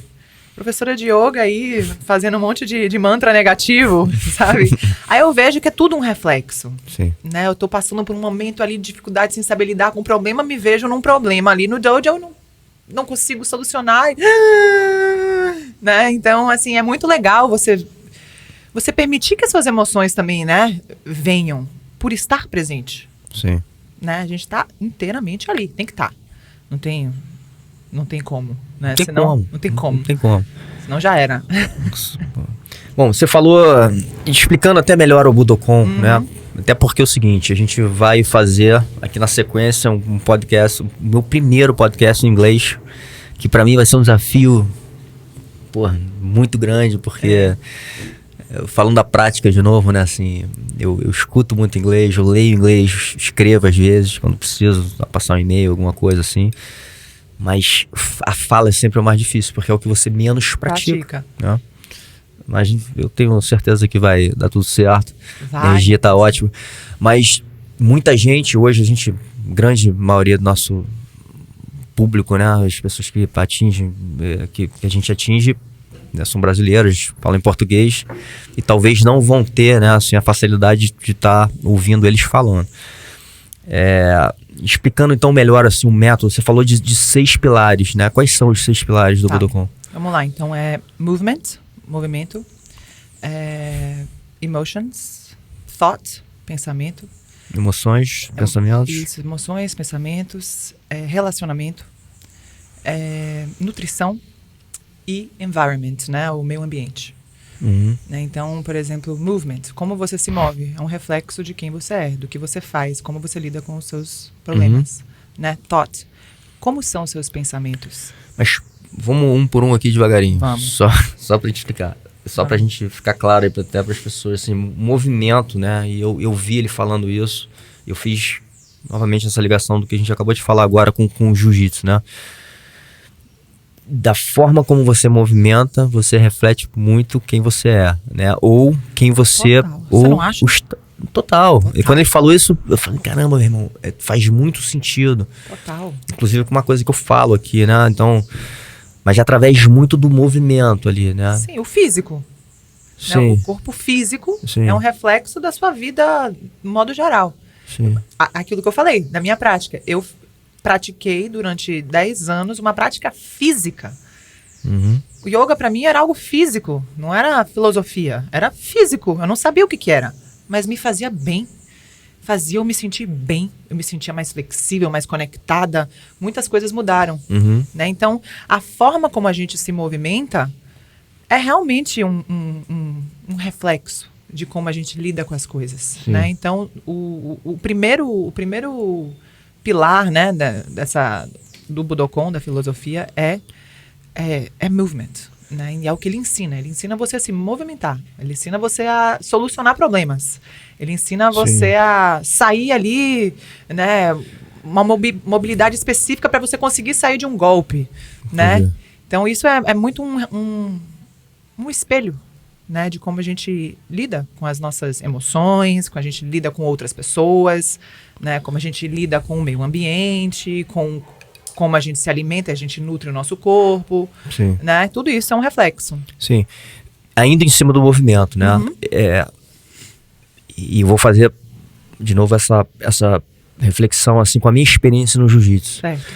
professora de yoga aí, fazendo um monte de mantra negativo, sabe? Aí eu vejo que é tudo um reflexo. Sim. Né? Eu tô passando por um momento ali de dificuldade, sem saber lidar com o problema, me vejo num problema ali no dojo, eu não consigo solucionar. Né? Então, assim, é muito legal você permitir que as suas emoções também, né, venham por estar presente. Sim. Né? A gente tá inteiramente ali, tem que estar. Não tem como, né? Não tem Senão, como. Não tem como. Não tem como. Senão já era. Bom, você falou, explicando até melhor o Budokon, né? Até porque é o seguinte, a gente vai fazer aqui na sequência um podcast, o meu primeiro podcast em inglês, que pra mim vai ser um desafio, muito grande, porque falando da prática de novo, né, assim, eu escuto muito inglês, eu leio inglês, escrevo às vezes, quando preciso passar um e-mail, alguma coisa assim, mas a fala é sempre o mais difícil, porque é o que você menos pratica. Né? Mas eu tenho certeza que vai dar tudo certo, a energia tá ótima, mas muita gente, hoje grande maioria do nosso público, né, as pessoas que atingem, que a gente atinge, né, são brasileiros, falam em português e talvez não vão ter, né, assim, a facilidade de estar ouvindo eles falando. Explicando então melhor assim, o método, você falou de 6 pilares, né? Quais são os 6 pilares do Budokon? Vamos lá, então movimento, emotions, thought, pensamento. Emoções, pensamentos. Isso, emoções, pensamentos, relacionamento, nutrição e environment, né? O meio ambiente. Né? Então, por exemplo, movement, como você se move, é um reflexo de quem você é, do que você faz, como você lida com os seus problemas. Né? Thought, como são os seus pensamentos? Mas vamos um por um aqui devagarinho. Vamos. Só pra te explicar. Só pra gente ficar claro aí, até pras pessoas, assim, movimento, né? E eu vi ele falando isso, eu fiz novamente essa ligação do que a gente acabou de falar agora com o jiu-jitsu, né? Da forma como você movimenta, você reflete muito quem você é, né? Ou quem você... Total. Você não acha? Total. E quando ele falou isso, eu falei, caramba, meu irmão, faz muito sentido. Total. Inclusive com uma coisa que eu falo aqui, né? Então, mas através muito do movimento ali, né? Sim, o físico. Né? Sim. O corpo físico Sim. é um reflexo da sua vida, de modo geral. Sim. Aquilo que eu falei, da minha prática. Eu pratiquei durante 10 anos uma prática física. O yoga para mim era algo físico, não era filosofia, era físico. Eu não sabia o que era, mas me fazia bem. Fazia eu me sentir bem, eu me sentia mais flexível, mais conectada. Muitas coisas mudaram. Né? Então, a forma como a gente se movimenta é realmente um reflexo de como a gente lida com as coisas. Né? Então, o primeiro pilar, né, do Budokon, da filosofia, é movement. Né? E é o que ele ensina. Ele ensina você a se movimentar. Ele ensina você a solucionar problemas. Ele ensina você a sair ali, né, uma mobilidade específica para você conseguir sair de um golpe. Né? Então, isso é muito um espelho, né, de como a gente lida com as nossas emoções, como a gente lida com outras pessoas, né, como a gente lida com o meio ambiente, com como a gente se alimenta, a gente nutre o nosso corpo. Sim. Né? Tudo isso é um reflexo. Sim. Ainda em cima do movimento, né? E eu vou fazer de novo essa reflexão assim com a minha experiência no jiu-jitsu. Certo.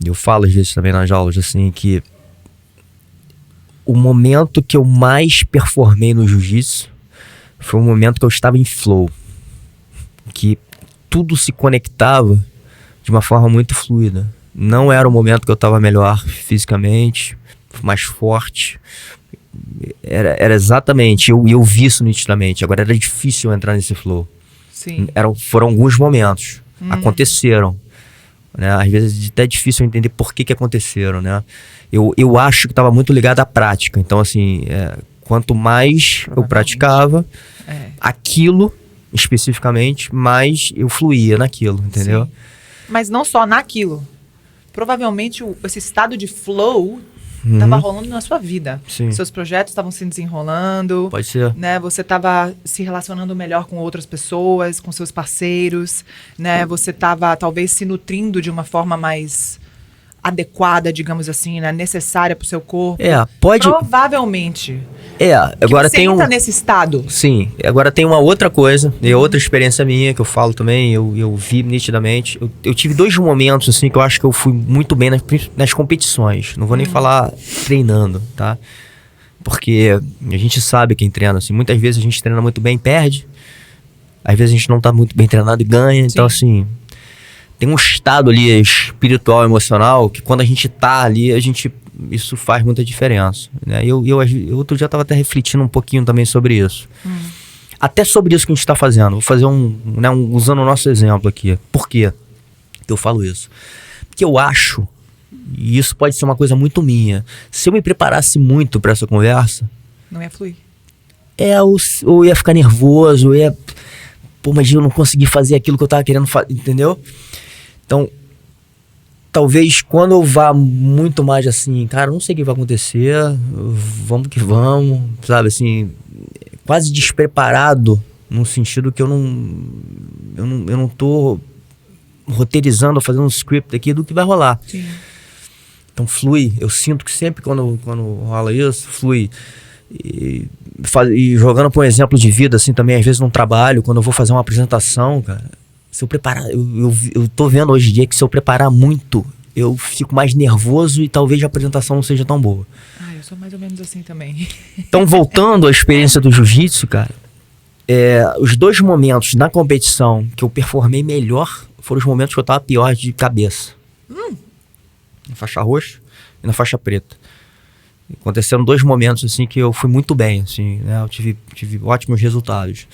Eu falo às vezes também nas aulas assim que o momento que eu mais performei no jiu-jitsu foi um momento que eu estava em flow, que tudo se conectava de uma forma muito fluida. Não era o momento que eu estava melhor fisicamente, mais forte. Era exatamente, eu vi isso nitidamente. Agora era difícil eu entrar nesse flow. Sim. Foram alguns momentos, aconteceram. Né? Às vezes é até difícil entender por que aconteceram, né? Eu acho que estava muito ligado à prática. Então, assim, quanto mais eu praticava aquilo especificamente, mais eu fluía naquilo, entendeu? Sim. Mas não só naquilo. Provavelmente esse estado de flow estava rolando na sua vida. Sim. Seus projetos estavam se desenrolando. Pode ser. Né? Você estava se relacionando melhor com outras pessoas, com seus parceiros. Né? Você estava talvez se nutrindo de uma forma mais adequada, digamos assim, né? Necessária pro seu corpo. Pode... Provavelmente. Agora você tem entra nesse estado. Sim, agora tem uma outra coisa, e outra experiência minha que eu falo também, eu vi nitidamente. Eu tive 2 momentos, assim, que eu acho que eu fui muito bem nas competições. Não vou nem falar treinando, tá? Porque a gente sabe quem treina, assim, muitas vezes a gente treina muito bem e perde. Às vezes a gente não tá muito bem treinado e ganha. Então, assim, tem um estado ali espiritual, emocional, que quando a gente tá ali, isso faz muita diferença, né? Eu outro dia tava até refletindo um pouquinho também sobre isso. Até sobre isso que a gente tá fazendo. Vou fazer usando o nosso exemplo aqui. Por quê que eu falo isso? Porque eu acho, e isso pode ser uma coisa muito minha, se eu me preparasse muito para essa conversa... Não ia fluir. Ou ia ficar nervoso, pô, mas eu não consegui fazer aquilo que eu tava querendo fazer, entendeu? Então, talvez quando eu vá muito mais assim, cara, não sei o que vai acontecer, vamos que vamos, sabe, assim, quase despreparado, no sentido que eu não tô roteirizando, fazendo um script aqui do que vai rolar. Sim. Então flui, eu sinto que sempre quando rola isso, flui. E jogando por um exemplo de vida, assim, também, às vezes no trabalho, quando eu vou fazer uma apresentação, cara, se eu preparar, eu tô vendo hoje em dia que se eu preparar muito, eu fico mais nervoso e talvez a apresentação não seja tão boa. Eu sou mais ou menos assim também. Então, voltando à experiência do jiu-jitsu, cara, os 2 momentos na competição que eu performei melhor foram os momentos que eu tava pior de cabeça. Na faixa roxa e na faixa preta. Aconteceram 2 momentos, assim, que eu fui muito bem, assim, né? Eu tive ótimos resultados.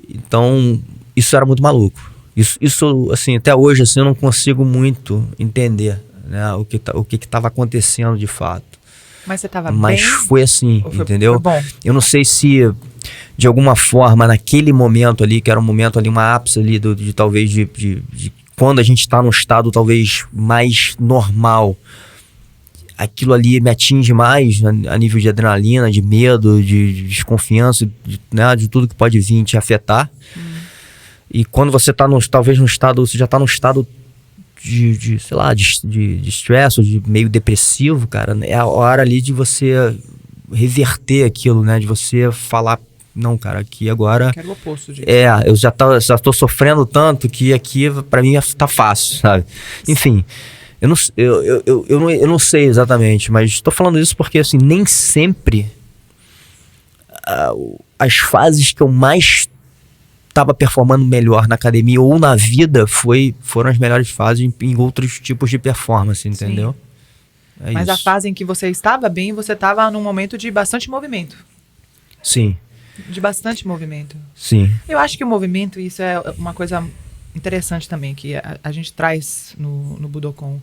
Então, isso era muito maluco. Isso, assim, até hoje, assim, eu não consigo muito entender, né? O que estava acontecendo de fato. Mas você tava bem? Mas foi assim, entendeu? Foi bom. Eu não sei se, de alguma forma, naquele momento ali, que era um momento ali, uma ápice ali, talvez de quando a gente está num estado talvez mais normal, aquilo ali me atinge mais a nível de adrenalina, de medo, de desconfiança, né, de tudo que pode vir te afetar. E quando você tá talvez num estado, você já tá num estado de sei lá, de estresse ou de meio depressivo, cara, é a hora ali de você reverter aquilo, né, de você falar, não, cara, aqui agora... Quero o oposto, gente. Eu já tô sofrendo tanto que aqui pra mim tá fácil, sabe? Enfim... Eu não sei exatamente, mas estou falando isso porque, assim, nem sempre as fases que eu mais estava performando melhor na academia ou na vida foram as melhores fases em outros tipos de performance, entendeu? Mas isso. A fase em que você estava bem, você estava num momento de bastante movimento. Sim. De bastante movimento. Sim. Eu acho que o movimento, isso é uma coisa... interessante também, que a gente traz no Budokan,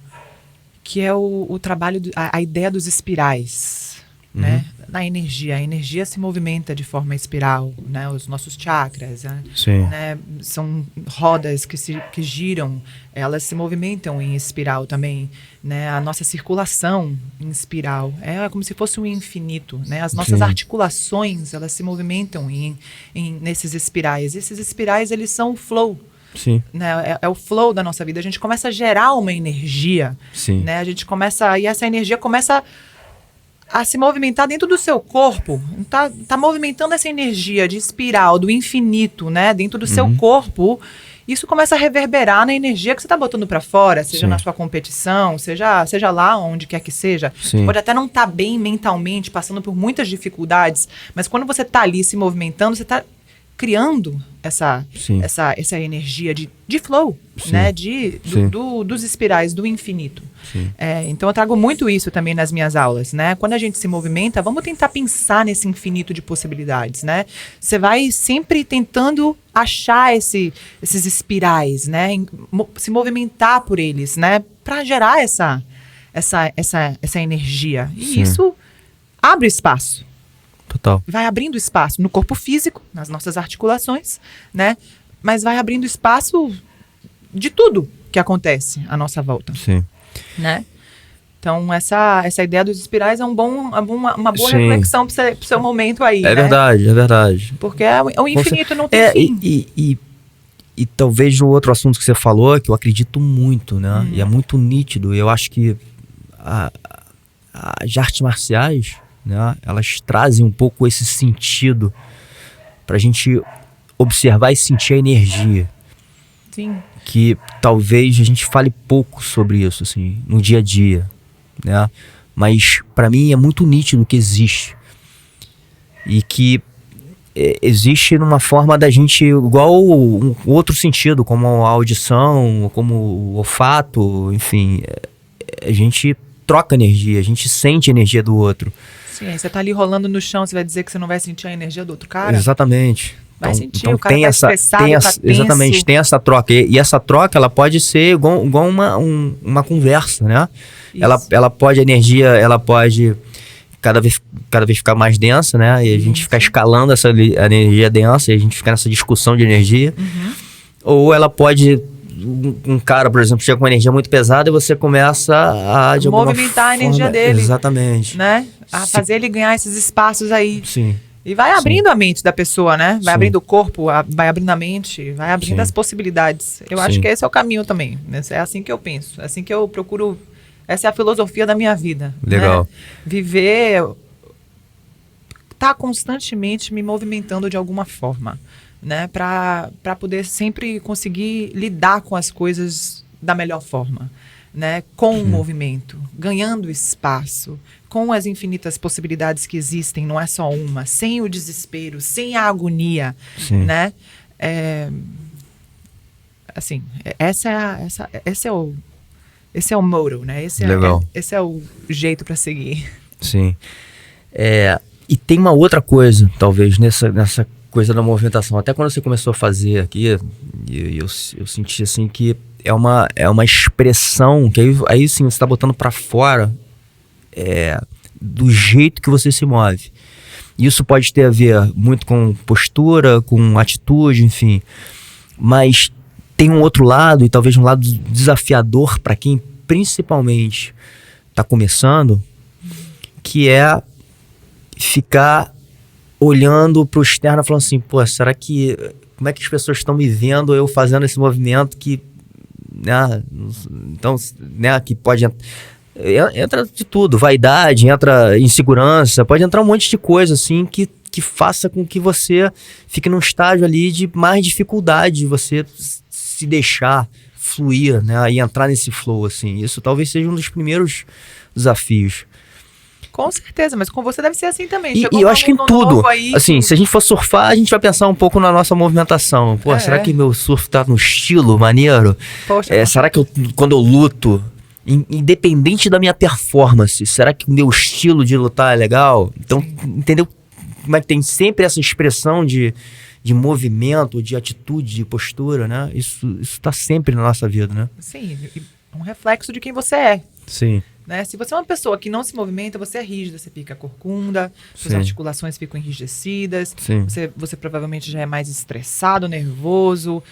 que é o trabalho, a ideia dos espirais, né? Na energia. A energia se movimenta de forma espiral, né? Os nossos chakras, né? São rodas que giram, elas se movimentam em espiral também, né? A nossa circulação em espiral é como se fosse um infinito, né? As nossas articulações, elas se movimentam nesses espirais. Esses espirais, eles são o flow. Sim. Né? É o flow da nossa vida. A gente começa a gerar uma energia. Sim. Né? A gente começa... E essa energia começa a se movimentar dentro do seu corpo. Tá movimentando essa energia de espiral, do infinito, né? Dentro do seu corpo. Isso começa a reverberar na energia que você está botando para fora, seja na sua competição, seja lá onde quer que seja. Você pode até não estar bem mentalmente, passando por muitas dificuldades, mas quando você está ali se movimentando, você está criando essa energia de flow, né? Dos espirais, do infinito. Então eu trago muito isso também nas minhas aulas, né? Quando a gente se movimenta, vamos tentar pensar nesse infinito de possibilidades, né? Você vai sempre tentando achar esses espirais, né? Se movimentar por eles, né? Para gerar essa energia. E isso abre espaço. Total. Vai abrindo espaço no corpo físico, nas nossas articulações, né? Mas vai abrindo espaço de tudo que acontece à nossa volta. Sim. Né? Então, essa ideia dos espirais é uma boa reflexão para o seu momento aí, né? É verdade. Porque o infinito não tem fim. E talvez o outro assunto que você falou, que eu acredito muito, né? E é muito nítido. Eu acho que as artes marciais, né? Elas trazem um pouco esse sentido pra gente observar e sentir a energia. Sim. Que talvez a gente fale pouco sobre isso, assim, no dia a dia, né? Mas pra mim é muito nítido que existe. E que existe numa forma da gente, igual um outro sentido, como a audição, como o olfato, enfim, a gente troca energia, a gente sente a energia do outro. Sim, aí você tá ali rolando no chão, você vai dizer que você não vai sentir a energia do outro cara? Exatamente. Vai Então, sentir, então o cara tem tá essa, estressado, tem tá essa, tenso. exatamente, tem essa troca. E essa troca, ela pode ser igual uma conversa, né? Ela pode, a energia, ela pode cada vez ficar mais densa, né? E a gente ficar escalando essa energia densa, e a gente ficar nessa discussão de energia. Ou ela pode, um cara, por exemplo, chega com uma energia muito pesada e você começa a de alguma movimentar a energia forma, dele. Exatamente. Né? A fazer ele ganhar esses espaços aí. Sim. E vai abrindo a mente da pessoa, né? Vai Sim. abrindo o corpo, vai abrindo a mente, vai abrindo Sim. as possibilidades. Eu acho que esse é o caminho também. Né? É assim que eu penso, é assim que eu procuro. Essa é a filosofia da minha vida. Legal. Né? Viver, tá constantemente me movimentando de alguma forma, né? Para poder sempre conseguir lidar com as coisas da melhor forma, né? Com o movimento, ganhando espaço, com as infinitas possibilidades que existem, não é só uma, sem o desespero, sem a agonia, Sim. né? Assim, esse é o motto, né? Legal. Esse é o jeito para seguir. Sim. E tem uma outra coisa, talvez, nessa coisa da movimentação. Até quando você começou a fazer aqui, eu senti assim que é uma expressão que aí sim você está botando para fora do jeito que você se move. Isso pode ter a ver muito com postura, com atitude, enfim. Mas tem um outro lado, e talvez um lado desafiador para quem principalmente está começando, que é ficar olhando para o externo e falando assim, pô, será que... Como é que as pessoas estão me vendo eu fazendo esse movimento que... Né, então, né, que pode... Entra de tudo, vaidade, entra insegurança, pode entrar um monte de coisa assim que faça com que você fique num estágio ali de mais dificuldade de você se deixar fluir, né, e entrar nesse flow, assim. Isso talvez seja um dos primeiros desafios. Com certeza, mas com você deve ser assim também. E eu acho que em tudo, assim, se a gente for surfar, a gente vai pensar um pouco na nossa movimentação. Pô, será que meu surf tá no estilo maneiro? Poxa, será que quando eu luto, independente da minha performance, será que o meu estilo de lutar é legal? Então, entendeu? Mas tem sempre essa expressão de movimento, de atitude, de postura, né? Isso tá sempre na nossa vida, né? Sim, um reflexo de quem você é. Sim. Né? Se você é uma pessoa que não se movimenta, você é rígida, você fica corcunda, suas articulações ficam enrijecidas, você provavelmente já é mais estressado, nervoso,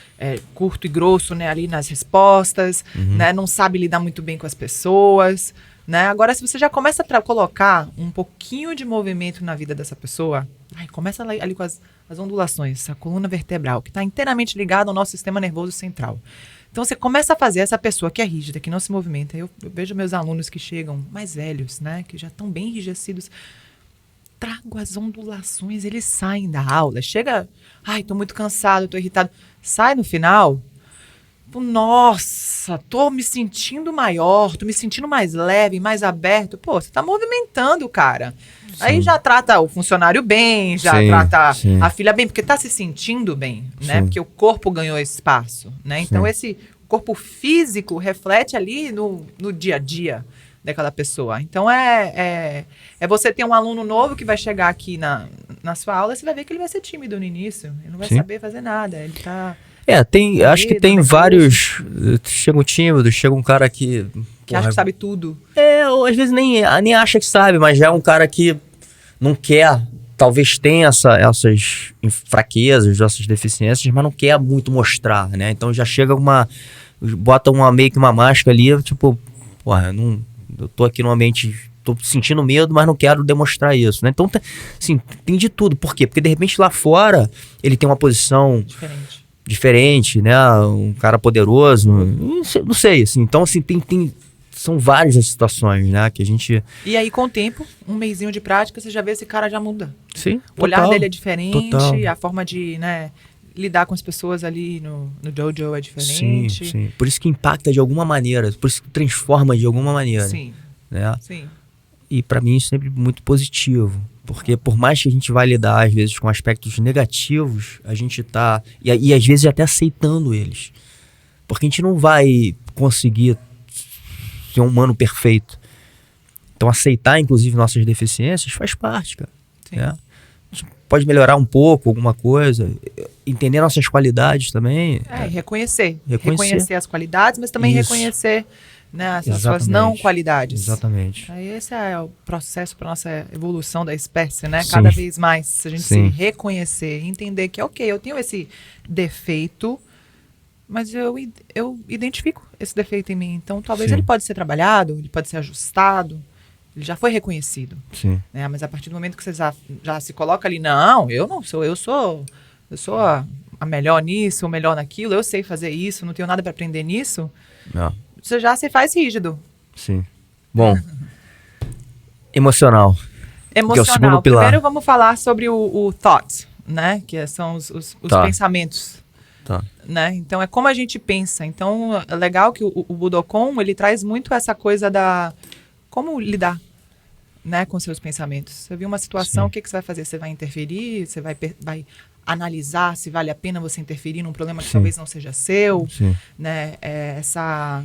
curto e grosso, né, ali nas respostas, né, não sabe lidar muito bem com as pessoas. Né? Agora, se você já começa a colocar um pouquinho de movimento na vida dessa pessoa, começa ali com as ondulações, a coluna vertebral, que está inteiramente ligada ao nosso sistema nervoso central. Então, você começa a fazer essa pessoa que é rígida, que não se movimenta. Eu vejo meus alunos que chegam mais velhos, né, que já estão bem enrijecidos. Trago as ondulações, eles saem da aula. Chega, tô muito cansado, tô irritado. Sai no final, nossa, tô me sentindo maior, tô me sentindo mais leve, mais aberto. Pô, você tá movimentando, cara. Sim. Aí já trata o funcionário bem, já trata a filha bem, porque tá se sentindo bem, né? Porque o corpo ganhou espaço, né? Então esse corpo físico reflete ali no dia a dia daquela pessoa. Então é você ter um aluno novo que vai chegar aqui na sua aula, você vai ver que ele vai ser tímido no início, ele não vai saber fazer nada, ele tá... acho que tem vários... Chega um tímido, chega um cara que acha que sabe tudo. Ou às vezes nem acha que sabe, mas já é um cara que não quer, talvez tenha essas fraquezas, essas deficiências, mas não quer muito mostrar, né? Então já chega bota meio que uma máscara ali, tipo, eu tô aqui num ambiente, tô sentindo medo, mas não quero demonstrar isso, né? Então, assim, tem de tudo. Por quê? Porque de repente lá fora ele tem uma posição diferente, né? Um cara poderoso, não sei, assim. Então, assim, são várias as situações, né? Que a gente... E aí, com o tempo, um mesinho de prática, você já vê esse cara já muda. Sim, O olhar dele é diferente, total. a forma de, né, lidar com as pessoas ali no dojo é diferente. Sim. Por isso que impacta de alguma maneira, por isso que transforma de alguma maneira. Sim, Né? sim. E pra mim isso é sempre muito positivo. Porque por mais que a gente vá lidar, às vezes, com aspectos negativos, a gente tá... E às vezes até aceitando eles. Porque a gente não vai conseguir ser um humano perfeito. Então aceitar, inclusive, nossas deficiências faz parte, cara. Sim. Né? A gente pode melhorar um pouco, alguma coisa. Entender nossas qualidades também. Reconhecer. Reconhecer. Reconhecer as qualidades, mas também Isso. reconhecer, né, as suas Exatamente. não qualidades. Exatamente. Aí esse é o processo para nossa evolução da espécie, né? Sim. Cada vez mais, se a gente Sim. se reconhecer, entender que, ok, eu tenho esse defeito, mas eu identifico esse defeito em mim. Então, talvez Sim. ele pode ser trabalhado, ele pode ser ajustado, ele já foi reconhecido. Sim. Né? Mas a partir do momento que você já se coloca ali, não, eu não sou, eu sou a melhor nisso, o melhor naquilo, eu sei fazer isso, não tenho nada para aprender nisso, Não. você já se faz rígido. Sim. Bom. Emocional. Que é o segundo Emocional. pilar. Primeiro vamos falar sobre o thought, né? Que são os Tá. pensamentos. Tá. Né? Então é como a gente pensa. Então é legal que o Budokon, ele traz muito essa coisa da como lidar, né, com seus pensamentos. Você viu uma situação, Sim. o que você vai fazer? Você vai interferir? Você vai analisar se vale a pena você interferir num problema que Sim. talvez não seja seu, Sim. né? Essa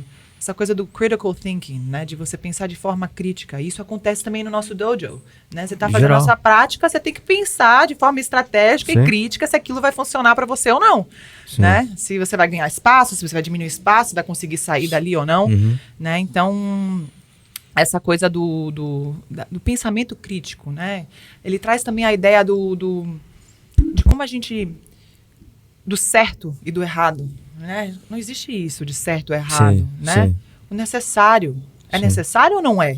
coisa do critical thinking, né? De você pensar de forma crítica. Isso acontece também no nosso dojo, né? Você está fazendo Geral. a sua prática, você tem que pensar de forma estratégica Sim. e crítica se aquilo vai funcionar para você ou não, Sim. né? Se você vai ganhar espaço, se você vai diminuir espaço, se vai conseguir sair dali ou não, Uhum. né? Então, essa coisa do pensamento crítico, né? Ele traz também a ideia de como a gente... do certo e do errado, né? Não existe isso de certo ou errado, Sim, né? sim. O necessário. É Sim. necessário ou não é?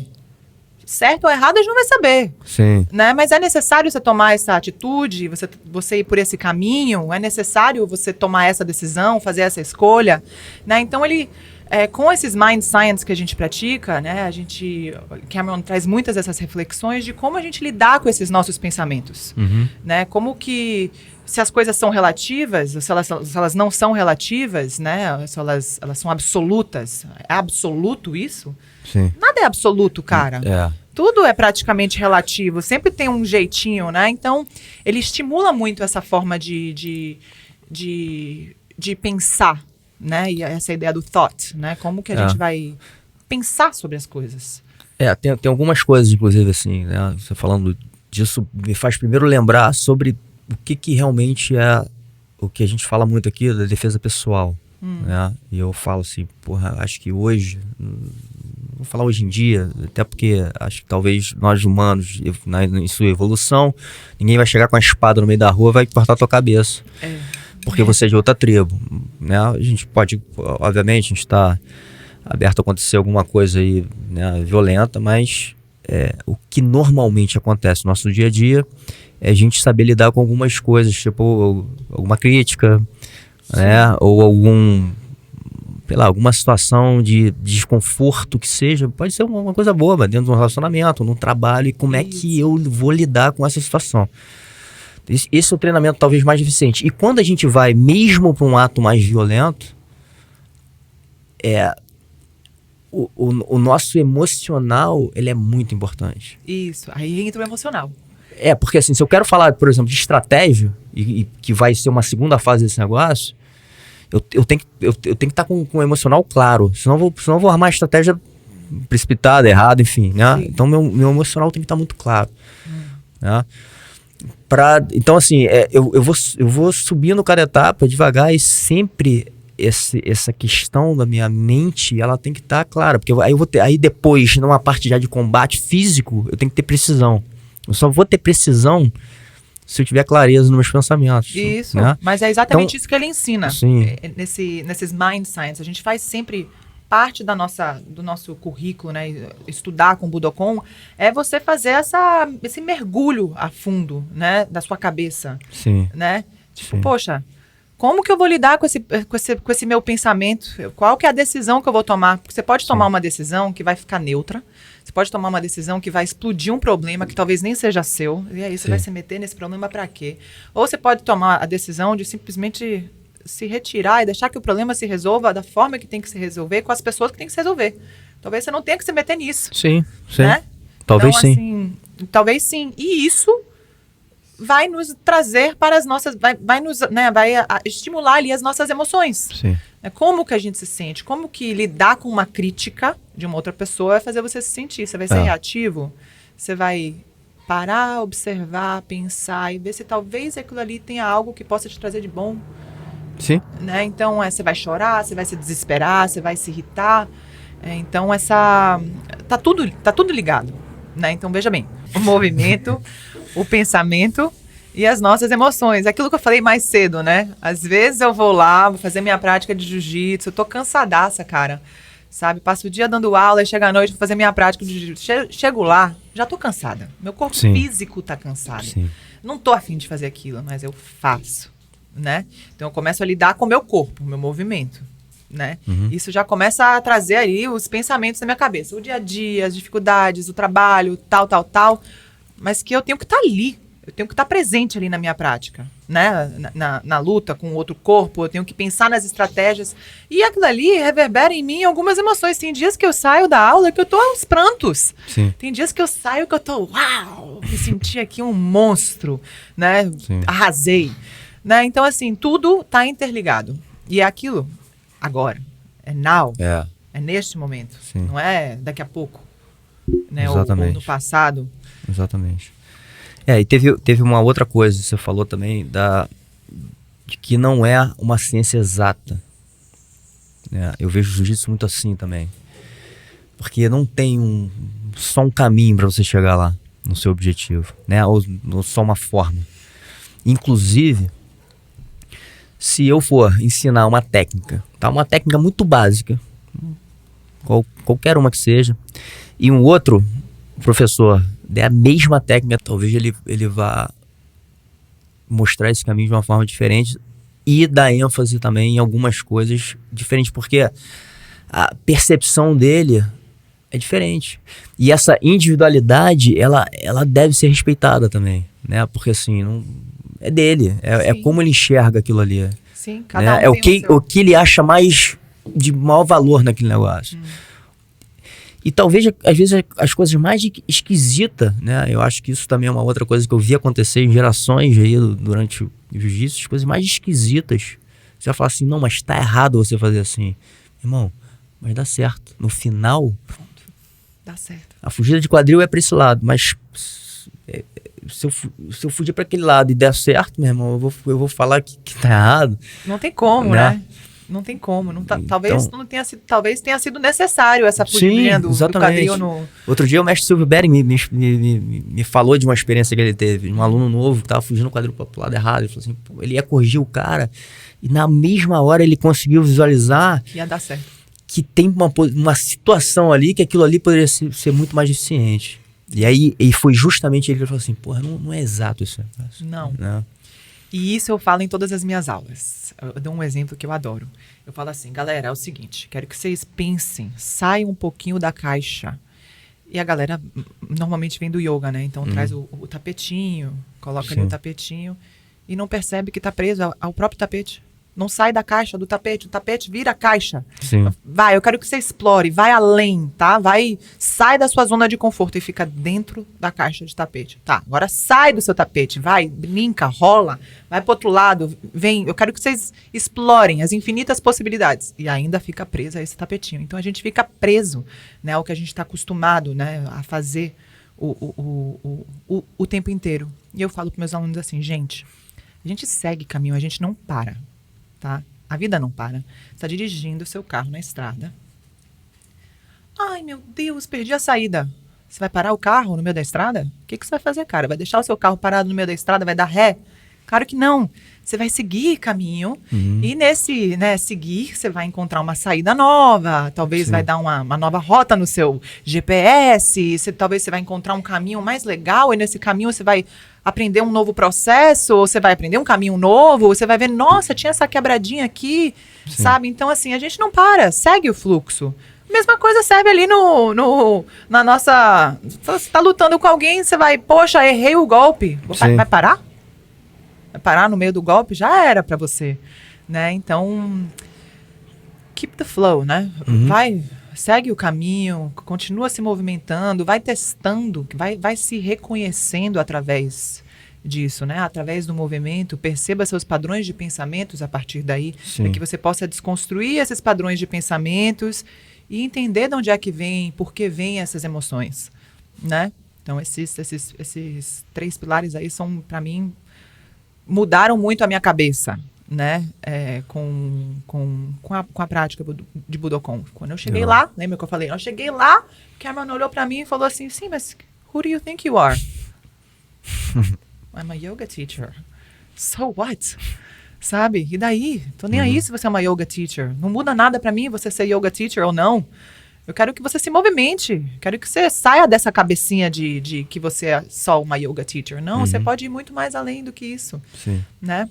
Certo ou errado a gente não vai saber, Sim. né? Mas é necessário você tomar essa atitude, você ir por esse caminho, é necessário você tomar essa decisão, fazer essa escolha, né? Então ele... com esses mind science que a gente pratica, né, Cameron traz muitas dessas reflexões de como a gente lidar com esses nossos pensamentos, Uhum. né, como que se as coisas são relativas, ou se elas não são relativas, né, se elas são absolutas, é absoluto isso? Sim. Nada é absoluto, cara. É. Tudo é praticamente relativo, sempre tem um jeitinho, né? Então, ele estimula muito essa forma de pensar, né? E essa ideia do thought, né? Como que a gente vai pensar sobre as coisas. Tem algumas coisas, inclusive, assim, né? Você falando disso, me faz primeiro lembrar sobre o que realmente é o que a gente fala muito aqui da defesa pessoal, né? E eu falo assim, porra, acho que hoje, vou falar hoje em dia, até porque acho que talvez nós humanos, em sua evolução, ninguém vai chegar com a espada no meio da rua e vai cortar a tua cabeça. Porque você é de outra tribo, né? A gente pode, obviamente, a gente está aberto a acontecer alguma coisa aí, né, violenta, mas o que normalmente acontece no nosso dia a dia é a gente saber lidar com algumas coisas, tipo alguma crítica, né? Ou alguma situação de desconforto que seja, pode ser uma coisa boba dentro de um relacionamento, num trabalho, e como é que eu vou lidar com essa situação. Esse é o treinamento talvez mais eficiente. E quando a gente vai mesmo para um ato mais violento, o nosso emocional, ele é muito importante. Isso, aí entra o emocional. Porque assim, se eu quero falar, por exemplo, de estratégia, e que vai ser uma segunda fase desse negócio, eu tenho que estar com o emocional claro, senão eu vou armar estratégia precipitada, errada, enfim, né? Sim. Então meu emocional tem que estar muito claro, né? Então assim, eu vou subindo cada etapa devagar, e sempre essa questão da minha mente, ela tem que estar clara, porque aí depois, numa parte já de combate físico, eu tenho que ter precisão. Eu só vou ter precisão se eu tiver clareza nos meus pensamentos. Isso, né? mas é exatamente Então, isso que ele ensina. sim. Nesses mind science, a gente faz sempre parte do nosso currículo, né? Estudar com o Budokon é você fazer esse mergulho a fundo, né? Da sua cabeça, Sim. né? Tipo, Sim. poxa, Como que eu vou lidar com esse meu pensamento? Qual que é a decisão que eu vou tomar? Porque você pode tomar uma decisão que vai ficar neutra, você pode tomar uma decisão que vai explodir um problema que talvez nem seja seu, e aí você vai se meter nesse problema para quê? Ou você pode tomar a decisão de simplesmente se retirar e deixar que o problema se resolva da forma que tem que se resolver, com as pessoas que tem que se resolver. Talvez você não tenha que se meter nisso. Sim, sim. Né? Talvez então, sim. Assim, talvez sim. E isso vai nos trazer para as nossas... Vai nos, né, vai estimular ali as nossas emoções. Sim. Como que a gente se sente? Como que lidar com uma crítica de uma outra pessoa vai fazer você se sentir? Você vai ser reativo? Você vai parar, observar, pensar e ver se talvez aquilo ali tenha algo que possa te trazer de bom. Sim. Né? Então, você vai chorar, você vai se desesperar, você vai se irritar. Então, tá tudo ligado. Né? Então, veja bem, o movimento, o pensamento e as nossas emoções. Aquilo que eu falei mais cedo, né? Às vezes eu vou lá, vou fazer minha prática de jiu-jitsu, eu tô cansadaça, cara. Sabe? Passo o dia dando aula e chego à noite, vou fazer minha prática de jiu-jitsu. Chego lá, já tô cansada. Meu corpo físico tá cansado. Sim. Não tô afim de fazer aquilo, mas eu faço. Né? Então eu começo a lidar com o meu corpo, o meu movimento, né? Isso já começa a trazer aí os pensamentos na minha cabeça, o dia a dia, as dificuldades, o trabalho, tal, mas que eu tenho que estar ali, eu tenho que estar presente ali na minha prática, né? Na luta com o outro corpo, eu tenho que pensar nas estratégias e aquilo ali reverbera em mim algumas emoções. Tem dias que eu saio da aula que eu tô aos prantos. Sim. Tem dias que eu saio que eu tô, uau, me senti aqui um monstro, né? Arrasei. Né? Então, assim, tudo está interligado. E é aquilo, agora. É now. É neste momento. Sim. Não é daqui a pouco. Né? Exatamente. Ou no passado. Exatamente. E teve uma outra coisa que você falou também, de que não é uma ciência exata. Né? Eu vejo o jiu-jitsu muito assim também. Porque não tem só um caminho para você chegar lá, no seu objetivo. Né? Ou só uma forma. Inclusive, se eu for ensinar uma técnica, tá? Uma técnica muito básica, qualquer uma que seja, e um outro professor der a mesma técnica, talvez ele vá mostrar esse caminho de uma forma diferente e dar ênfase também em algumas coisas diferentes, porque a percepção dele é diferente. E essa individualidade, ela deve ser respeitada também, né? Porque assim, não... é dele, é como ele enxerga aquilo ali. Sim, cada né? O que ele acha mais de maior valor naquele negócio. E talvez, às vezes, as coisas mais esquisitas, né? Eu acho que isso também é uma outra coisa que eu vi acontecer em gerações aí durante o jiu-jitsu, as coisas mais esquisitas. Você vai falar assim, não, mas tá errado você fazer assim. Irmão, mas dá certo. No final, dá certo. A fugida de quadril é pra esse lado, mas... Se eu fugir para aquele lado e der certo, meu irmão, eu vou falar que tá errado. Não tem como, né? Não tem como. Não tá, talvez tenha sido necessário essa fugidinha do quadril no... Outro dia o mestre Silvio Bering me falou de uma experiência que ele teve, de um aluno novo que tava fugindo o quadril pro lado errado. Ele falou assim, ele ia corrigir o cara e na mesma hora ele conseguiu visualizar que ia dar certo. Que tem uma situação ali que aquilo ali poderia ser muito mais eficiente. E aí, foi justamente ele que falou assim, porra, não é exato isso. Não. E isso eu falo em todas as minhas aulas. Eu dou um exemplo que eu adoro. Eu falo assim, galera, é o seguinte, quero que vocês pensem, saiam um pouquinho da caixa. E a galera normalmente vem do yoga, né? Então traz o tapetinho, coloca ali o tapetinho e não percebe que tá preso ao próprio tapete. Não sai da caixa do tapete, o tapete vira a caixa. Sim. Vai, eu quero que você explore, vai além, tá? Sai da sua zona de conforto e fica dentro da caixa de tapete. Tá, agora sai do seu tapete, vai, brinca, rola, vai pro outro lado, vem. Eu quero que vocês explorem as infinitas possibilidades. E ainda fica preso a esse tapetinho. Então a gente fica preso, né, ao que a gente está acostumado, né, a fazer o tempo inteiro. E eu falo para meus alunos assim, gente, a gente segue caminho, a gente não para. Tá? A vida não para. Você está dirigindo o seu carro na estrada. Ai, meu Deus, perdi a saída. Você vai parar o carro no meio da estrada? O que você vai fazer, cara? Vai deixar o seu carro parado no meio da estrada? Vai dar ré? Claro que não. você vai seguir caminho. E nesse, né, seguir, você vai encontrar uma saída nova, talvez vai dar uma nova rota no seu GPS, talvez você vai encontrar um caminho mais legal, e nesse caminho você vai aprender um novo processo, ou você vai aprender um caminho novo, ou você vai ver, nossa, tinha essa quebradinha aqui, sabe? Então, assim, a gente não para, segue o fluxo. Mesma coisa serve ali na nossa... Você tá lutando com alguém, você vai, poxa, errei o golpe. Vai parar? Vai parar no meio do golpe? Já era pra você, né? Então, keep the flow, né? Vai, segue o caminho, continua se movimentando, vai testando, vai se reconhecendo através disso, né? Através do movimento, perceba seus padrões de pensamentos a partir daí, para que você possa desconstruir esses padrões de pensamentos e entender de onde é que vem, por que vem essas emoções, né? Então, esses 3 pilares aí são, para mim, mudaram muito a minha cabeça, né? Com a prática de Budokon. Quando eu cheguei lá, lembra que eu falei? Eu cheguei lá, Cameron olhou para mim e falou assim, sim, mas who do you think you are? I'm a yoga teacher. So what? Sabe? E daí? Tô nem aí se você é uma yoga teacher. Não muda nada pra mim você ser yoga teacher ou não. Eu quero que você se movimente. Quero que você saia dessa cabecinha de que você é só uma yoga teacher. Não, você pode ir muito mais além do que isso. Né?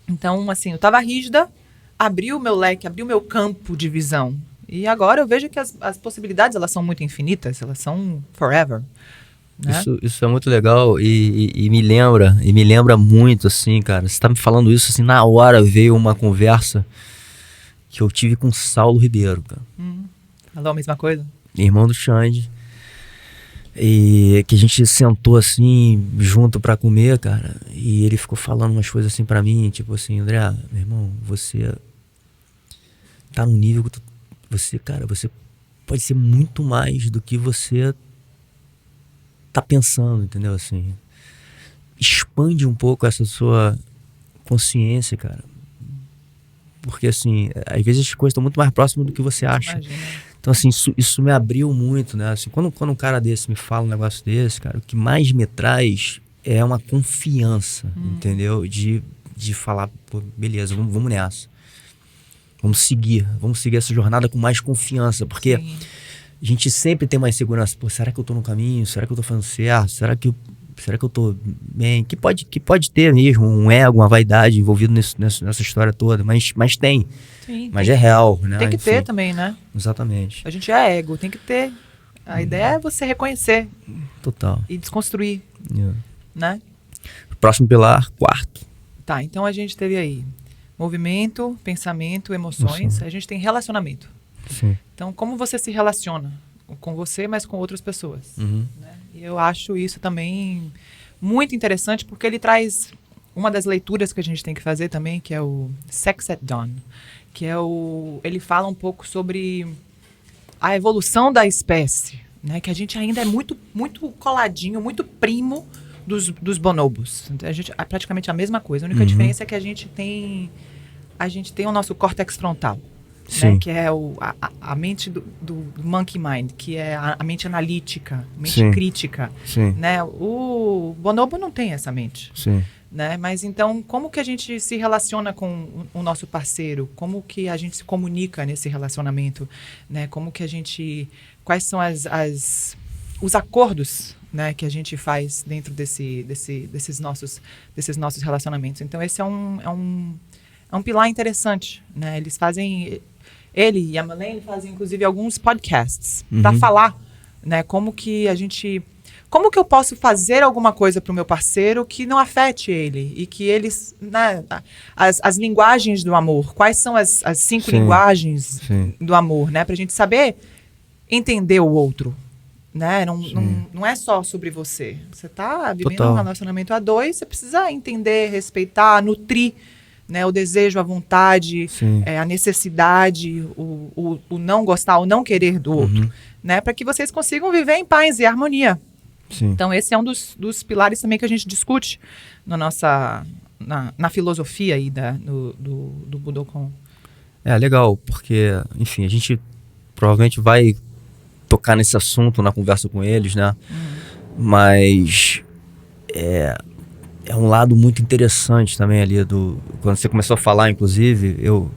Então, assim, eu tava rígida, abriu o meu leque, abriu o meu campo de visão. E agora eu vejo que as possibilidades, elas são muito infinitas. Elas são forever. Né? Isso é muito legal e me lembra muito, assim, cara. Você tá me falando isso, assim, na hora veio uma conversa que eu tive com o Saulo Ribeiro, cara. Falou a mesma coisa? Irmão do Xande. E que a gente sentou, assim, junto pra comer, cara. E ele ficou falando umas coisas assim pra mim, tipo assim, André, meu irmão, você tá num nível que você pode ser muito mais do que você tá pensando, entendeu? Assim, expande um pouco essa sua consciência, cara. Porque, assim, às vezes as coisas estão muito mais próximas do que você acha. Imagina. Então, assim, isso me abriu muito, né? Assim, quando um cara desse me fala um negócio desse, cara, o que mais me traz é uma confiança, entendeu? De falar, pô, beleza, vamos nessa. Vamos seguir essa jornada com mais confiança, porque a gente sempre tem uma insegurança. Pô, será que eu tô no caminho? Será que eu tô fazendo certo? Será que eu tô bem? Que pode ter mesmo um ego, uma vaidade envolvido nessa história toda, mas tem. Sim, mas é real, né? Tem que Enfim, ter também, né? Exatamente. A gente é ego, tem que ter. A ideia é você reconhecer. Total. E desconstruir, né? Próximo pilar, 4º. Tá, então a gente teve aí movimento, pensamento, emoções. A gente tem relacionamento. Sim. Então, como você se relaciona com você, mas com outras pessoas. Né? E eu acho isso também muito interessante, porque ele traz uma das leituras que a gente tem que fazer também, que é o Sex at Dawn, que é ele fala um pouco sobre a evolução da espécie, né? Que a gente ainda é muito, muito coladinho, muito primo dos bonobos. A gente é praticamente a mesma coisa. A única diferença é que a gente tem o nosso córtex frontal. Né, que é a mente do monkey mind, que é a mente analítica, mente crítica. Né? O bonobo não tem essa mente. Né? Mas então, como que a gente se relaciona com o nosso parceiro? Como que a gente se comunica nesse relacionamento? Né? Como que quais são os acordos, né, que a gente faz dentro desses nossos relacionamentos? Então, esse é um pilar interessante. Né? Ele e a Malene fazem, inclusive, alguns podcasts para falar, né, como que eu posso fazer alguma coisa para o meu parceiro que não afete ele e que eles, né, as linguagens do amor, quais são as 5 linguagens do amor, né, para a gente saber entender o outro, né, não é só sobre você. Você está vivendo um relacionamento a 2, você precisa entender, respeitar, nutrir, né, o desejo, a vontade, a necessidade, o não gostar, o não querer do outro, né, para que vocês consigam viver em paz e harmonia. Então, esse é um dos pilares também que a gente discute na filosofia aí do Budokon. Legal, porque, enfim, a gente provavelmente vai tocar nesse assunto na conversa com eles, né? Mas é é um lado muito interessante também ali quando você começou a falar, inclusive, eu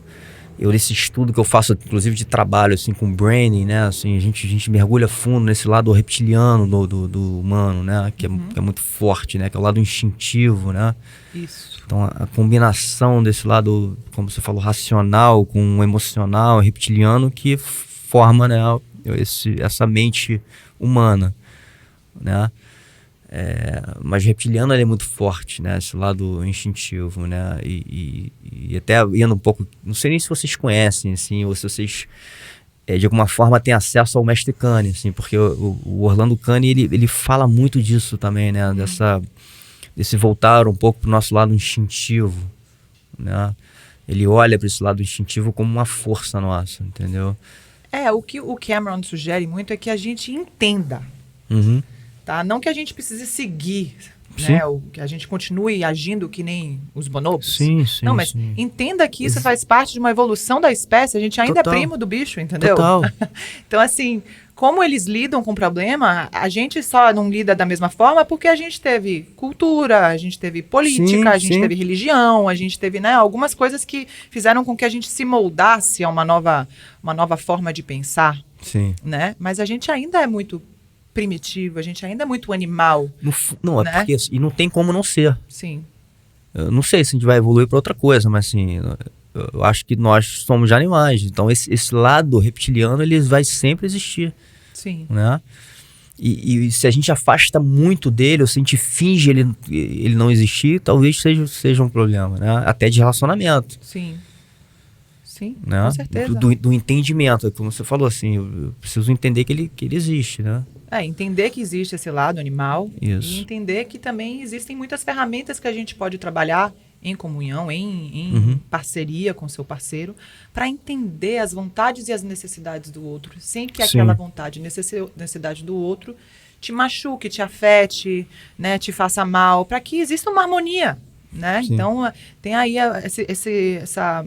nesse estudo que eu faço, inclusive de trabalho, assim, com branding, né, assim, a gente mergulha fundo nesse lado reptiliano do humano, né, que é muito forte, né, que é o lado instintivo, né. Isso. Então, a combinação desse lado, como você falou, racional com o emocional, reptiliano, que forma, né, essa mente humana, né. Mas o reptiliano ele é muito forte, né? Esse lado instintivo, né? E até indo um pouco... Não sei nem se vocês conhecem, assim, ou se vocês, de alguma forma, têm acesso ao Mestre Kane, assim, porque o Orlando Kane, ele fala muito disso também, né? Desse voltar um pouco pro nosso lado instintivo, né? Ele olha para esse lado instintivo como uma força nossa, entendeu? O que o Cameron sugere muito é que a gente entenda. Uhum. Tá? Não que a gente precise seguir, Sim. né? Que a gente continue agindo que nem os bonobos. Sim. Não, mas entenda que isso faz parte de uma evolução da espécie. A gente ainda Total. é primo do bicho, entendeu? Total. Então, assim, como eles lidam com o problema, a gente só não lida da mesma forma porque a gente teve cultura, a gente teve política, Sim, a gente sim. teve religião, a gente teve, né, algumas coisas que fizeram com que a gente se moldasse a uma nova forma de pensar, Sim. né? Mas a gente ainda é muito primitivo, a gente ainda é muito animal. Não, né? porque... E não tem como não ser. Sim. Eu não sei se a gente vai evoluir para outra coisa, mas assim, eu acho que nós somos animais. Então esse lado reptiliano, ele vai sempre existir. Sim. Né? E se a gente afasta muito dele, ou se a gente finge ele não existir, talvez seja um problema, né? Até de relacionamento. Sim. Sim, Né? com certeza. Do entendimento, como você falou, assim, eu preciso entender que ele existe, né? Entender que existe esse lado animal. Isso. E entender que também existem muitas ferramentas que a gente pode trabalhar em comunhão, em Uhum. parceria com seu parceiro, para entender as vontades e as necessidades do outro, sem que Sim. aquela vontade e necessidade do outro te machuque, te afete, né, te faça mal, para que exista uma harmonia, né? Sim. Então, tem aí essa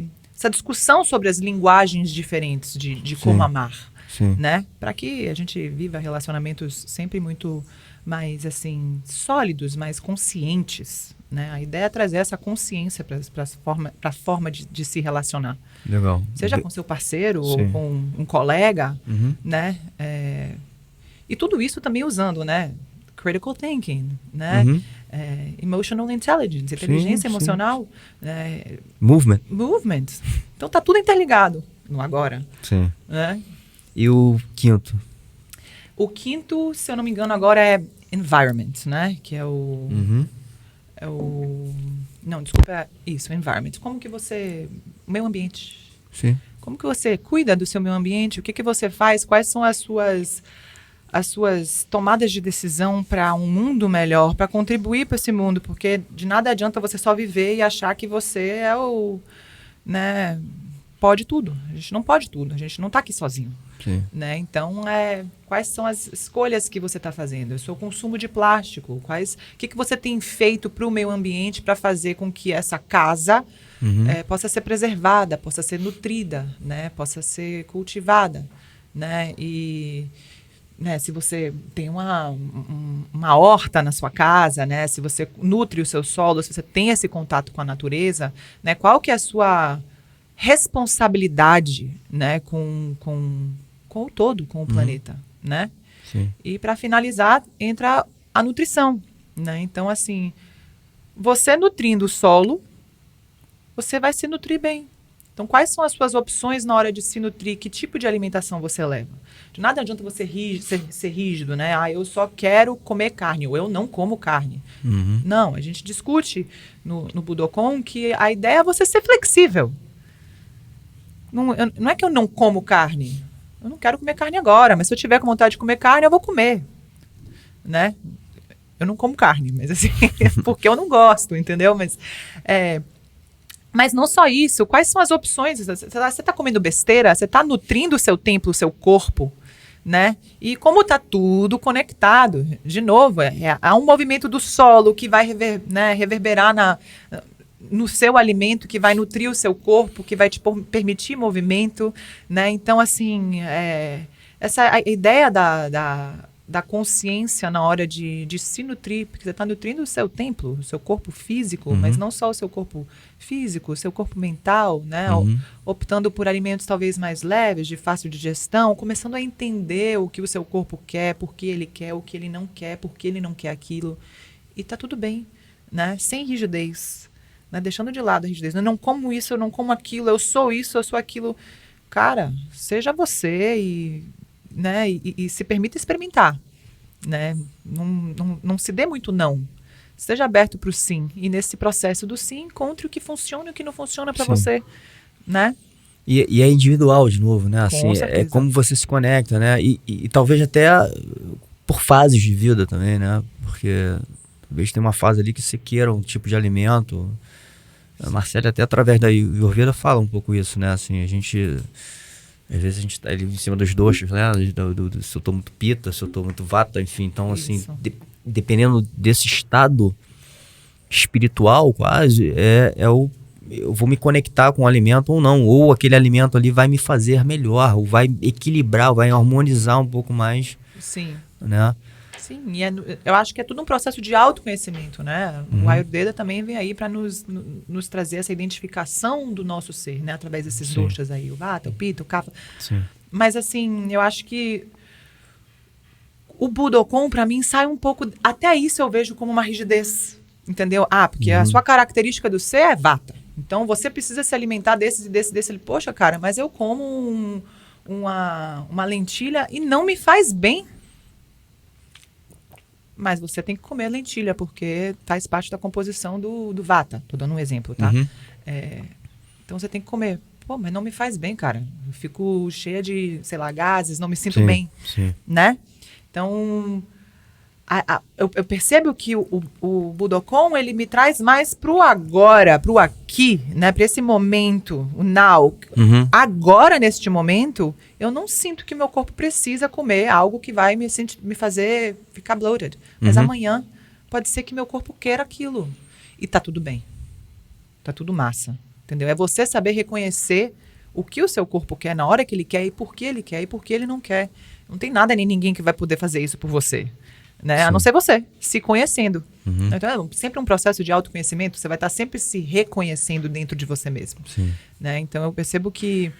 discussão sobre as linguagens diferentes de como amar. Sim. Né? Para que a gente viva relacionamentos sempre muito mais assim sólidos, mais conscientes, né? A ideia é trazer essa consciência para a forma de se relacionar. Legal. Seja com seu parceiro Sim. ou com um colega, Uhum. né? E tudo isso também usando, né? Critical thinking, né? Uhum. Emotional intelligence, inteligência sim. emocional, Movement. movement. Então tá tudo interligado no agora, Sim. né? E o quinto? O quinto, se eu não me engano, agora é environment, né? Que é o... Uhum. Não, desculpa, é isso, environment. Como que você... Meio ambiente. Sim. Como que você cuida do seu meio ambiente? O que você faz? Quais são as suas tomadas de decisão para um mundo melhor, para contribuir para esse mundo? Porque de nada adianta você só viver e achar que você é o... né? Pode tudo. A gente não pode tudo. A gente não está aqui sozinho. Sim. Né? Então, quais são as escolhas que você está fazendo? O seu consumo de plástico? O que você tem feito para o meio ambiente para fazer com que essa casa possa ser preservada, possa ser nutrida, né? Possa ser cultivada? Né? E né, se você tem uma horta na sua casa, né? Se você nutre o seu solo, se você tem esse contato com a natureza, né? Qual que é a sua responsabilidade, né, com o todo, com o planeta, né? Sim. E para finalizar, entra a nutrição, né? Então, assim, você nutrindo o solo, você vai se nutrir bem. Então, quais são as suas opções na hora de se nutrir? Que tipo de alimentação você leva? De nada adianta você ser rígido, né? Eu só quero comer carne, ou eu não como carne. Uhum. Não, a gente discute no Budokon que a ideia é você ser flexível. Não é que eu não como carne. Eu não quero comer carne agora, mas se eu tiver com vontade de comer carne, eu vou comer. Né? Eu não como carne, mas assim, porque eu não gosto, entendeu? Mas não só isso, quais são as opções? Você está comendo besteira? Você está nutrindo o seu templo, o seu corpo? Né? E como está tudo conectado, de novo, há um movimento do solo que vai reverberar no seu alimento, que vai nutrir o seu corpo, que vai te permitir movimento, né? Então, assim, essa a ideia da consciência na hora de se nutrir, porque você está nutrindo o seu templo, o seu corpo físico, mas não só o seu corpo físico, o seu corpo mental, né? Optando por alimentos talvez mais leves, de fácil digestão, começando a entender o que o seu corpo quer, por que ele quer, o que ele não quer, por que ele não quer aquilo. E tá tudo bem, né? Sem rigidez, né? Deixando de lado a rigidez. Eu não como isso, eu não como aquilo, eu sou isso, eu sou aquilo. Cara, seja você né, e se permita experimentar, né? Não se dê muito não. Esteja aberto para o sim. E nesse processo do sim, encontre o que funciona e o que não funciona para você, né? E é individual de novo, né? Assim, certeza. É como você se conecta, né? E talvez até por fases de vida também, né? Porque talvez tenha uma fase ali que você queira um tipo de alimento. A Marcele até através da Ayurveda fala um pouco isso, né? Assim, às vezes a gente tá ali em cima dos doshas, né? Se eu tô muito pita, se eu tô muito vata, enfim. Então, assim, dependendo desse estado espiritual quase, eu vou me conectar com o alimento ou não. Ou aquele alimento ali vai me fazer melhor, ou vai equilibrar, ou vai harmonizar um pouco mais. Sim. Né? Sim, e eu acho que é tudo um processo de autoconhecimento, né? O Ayurveda também vem aí para nos trazer essa identificação do nosso ser, né? Através desses doshas aí, o Vata, o Pitta, o Kapha. Sim. Mas assim, eu acho que o Budokon, para mim, sai um pouco... Até isso eu vejo como uma rigidez, entendeu? Porque a sua característica do ser é Vata. Então, você precisa se alimentar desses e desse. Poxa, cara, mas eu como uma lentilha e não me faz bem. Mas você tem que comer lentilha, porque faz parte da composição do Vata. Tô dando um exemplo, tá? Então você tem que comer. Pô, mas não me faz bem, cara. Eu fico cheia de, sei lá, gases, não me sinto bem. Sim. Né? Então, eu percebo que o Budokon, ele me traz mais pro agora, pro aqui, né? Pra esse momento, o now. Agora, neste momento, eu não sinto que meu corpo precisa comer algo que vai me fazer ficar bloated. Mas amanhã pode ser que meu corpo queira aquilo. E tá tudo bem. Tá tudo massa. Entendeu? É você saber reconhecer o que o seu corpo quer na hora que ele quer e por que ele quer e por que ele não quer. Não tem nada nem ninguém que vai poder fazer isso por você. Né? A não ser você, se conhecendo. Então, é sempre um processo de autoconhecimento. Você vai estar sempre se reconhecendo dentro de você mesmo. Né? Então, eu percebo que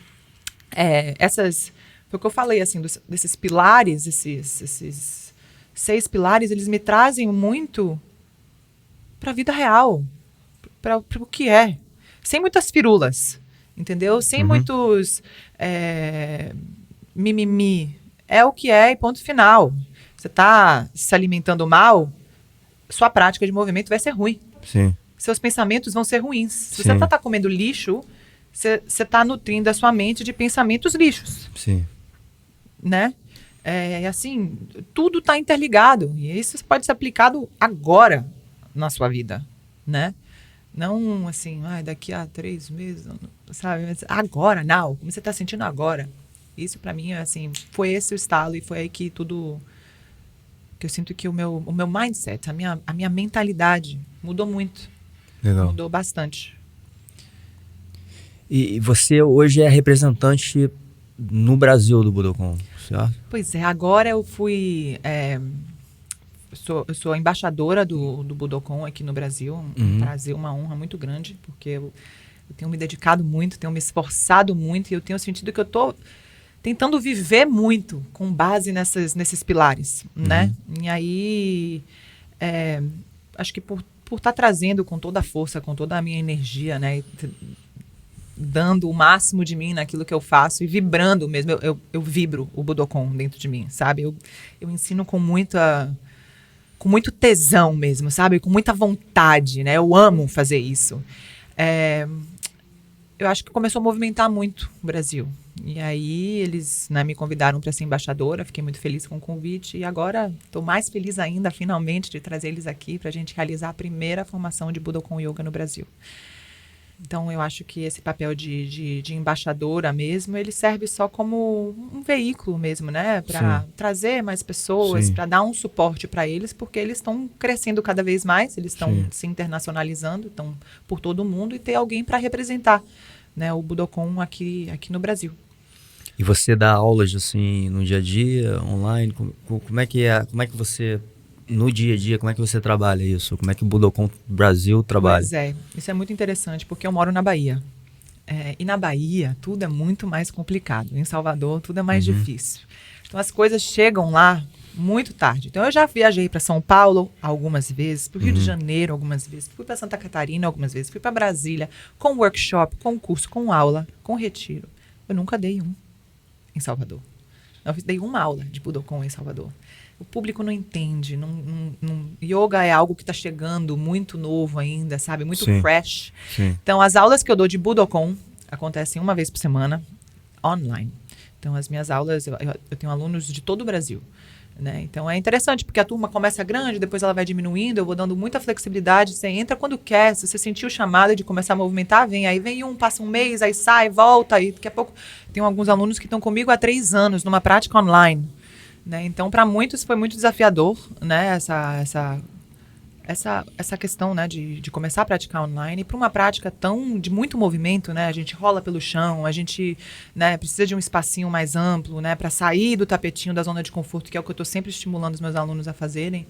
foi o que eu falei, assim, desses pilares, esses 6 pilares, eles me trazem muito para a vida real, para o que é. Sem muitas firulas, entendeu? Sem muitos mimimi. É o que é e ponto final. Você está se alimentando mal, sua prática de movimento vai ser ruim. Seus pensamentos vão ser ruins. Se você está comendo lixo, você está nutrindo a sua mente de pensamentos lixos. Né? Assim, tudo está interligado. E isso pode ser aplicado agora na sua vida. Né? Não assim, daqui a 3 meses, sabe? Mas agora, now, como você está sentindo agora. Isso para mim, assim, foi esse o estalo e foi aí que tudo... que eu sinto que o meu mindset, a minha mentalidade mudou muito. Legal. Mudou bastante. E você hoje é representante no Brasil do Budokon, certo? Pois é, agora eu fui... eu sou embaixadora do Budokon aqui no Brasil. Um prazer, uma honra muito grande, porque eu tenho me dedicado muito, tenho me esforçado muito e eu tenho sentido que eu estou tentando viver muito com base nesses pilares, né? E aí, acho que por estar trazendo com toda a força, com toda a minha energia, né? Dando o máximo de mim naquilo que eu faço e vibrando mesmo. Eu vibro o Budokon dentro de mim, sabe? Eu ensino com muito tesão mesmo, sabe? Com muita vontade, né? Eu amo fazer isso. Eu acho que começou a movimentar muito o Brasil. E aí eles, né, me convidaram para ser embaixadora, fiquei muito feliz com o convite. E agora estou mais feliz ainda, finalmente, de trazer eles aqui para a gente realizar a primeira formação de Budokon Yoga no Brasil. Então, eu acho que esse papel de embaixadora mesmo, ele serve só como um veículo mesmo, né? Para trazer mais pessoas, para dar um suporte para eles, porque eles estão crescendo cada vez mais, eles estão se internacionalizando, estão por todo o mundo, e ter alguém para representar, né, o Budokon aqui no Brasil. E você dá aulas, assim, no dia a dia, online? Como é que é? Como é que você, no dia a dia, como é que você trabalha isso? Como é que o Budokon Brasil trabalha? Pois é, isso é muito interessante, porque eu moro na Bahia. E na Bahia, tudo é muito mais complicado. Em Salvador, tudo é mais difícil. Então, as coisas chegam lá muito tarde. Então, eu já viajei para São Paulo algumas vezes, para o Rio de Janeiro algumas vezes, fui para Santa Catarina algumas vezes, fui para Brasília com workshop, com curso, com aula, com retiro. Eu nunca dei um em Salvador. Eu dei uma aula de Budokon em Salvador. O público não entende. Yoga é algo que está chegando muito novo ainda, sabe? Muito fresh. Sim. Então, as aulas que eu dou de Budokon acontecem uma vez por semana, online. Então, as minhas aulas, eu tenho alunos de todo o Brasil. Né? Então, é interessante, porque a turma começa grande, depois ela vai diminuindo, eu vou dando muita flexibilidade. Você entra quando quer, se você sentir o chamado de começar a movimentar, vem. Aí vem passa um mês, aí sai, volta. E daqui a pouco, tem alguns alunos que estão comigo há 3 anos, numa prática online. Né? Então, para muitos foi muito desafiador, né? essa questão, né, de começar a praticar online. E para uma prática de muito movimento, né? A gente rola pelo chão, a gente, né, precisa de um espacinho mais amplo, né, para sair do tapetinho da zona de conforto, que é o que eu estou sempre estimulando os meus alunos a fazerem.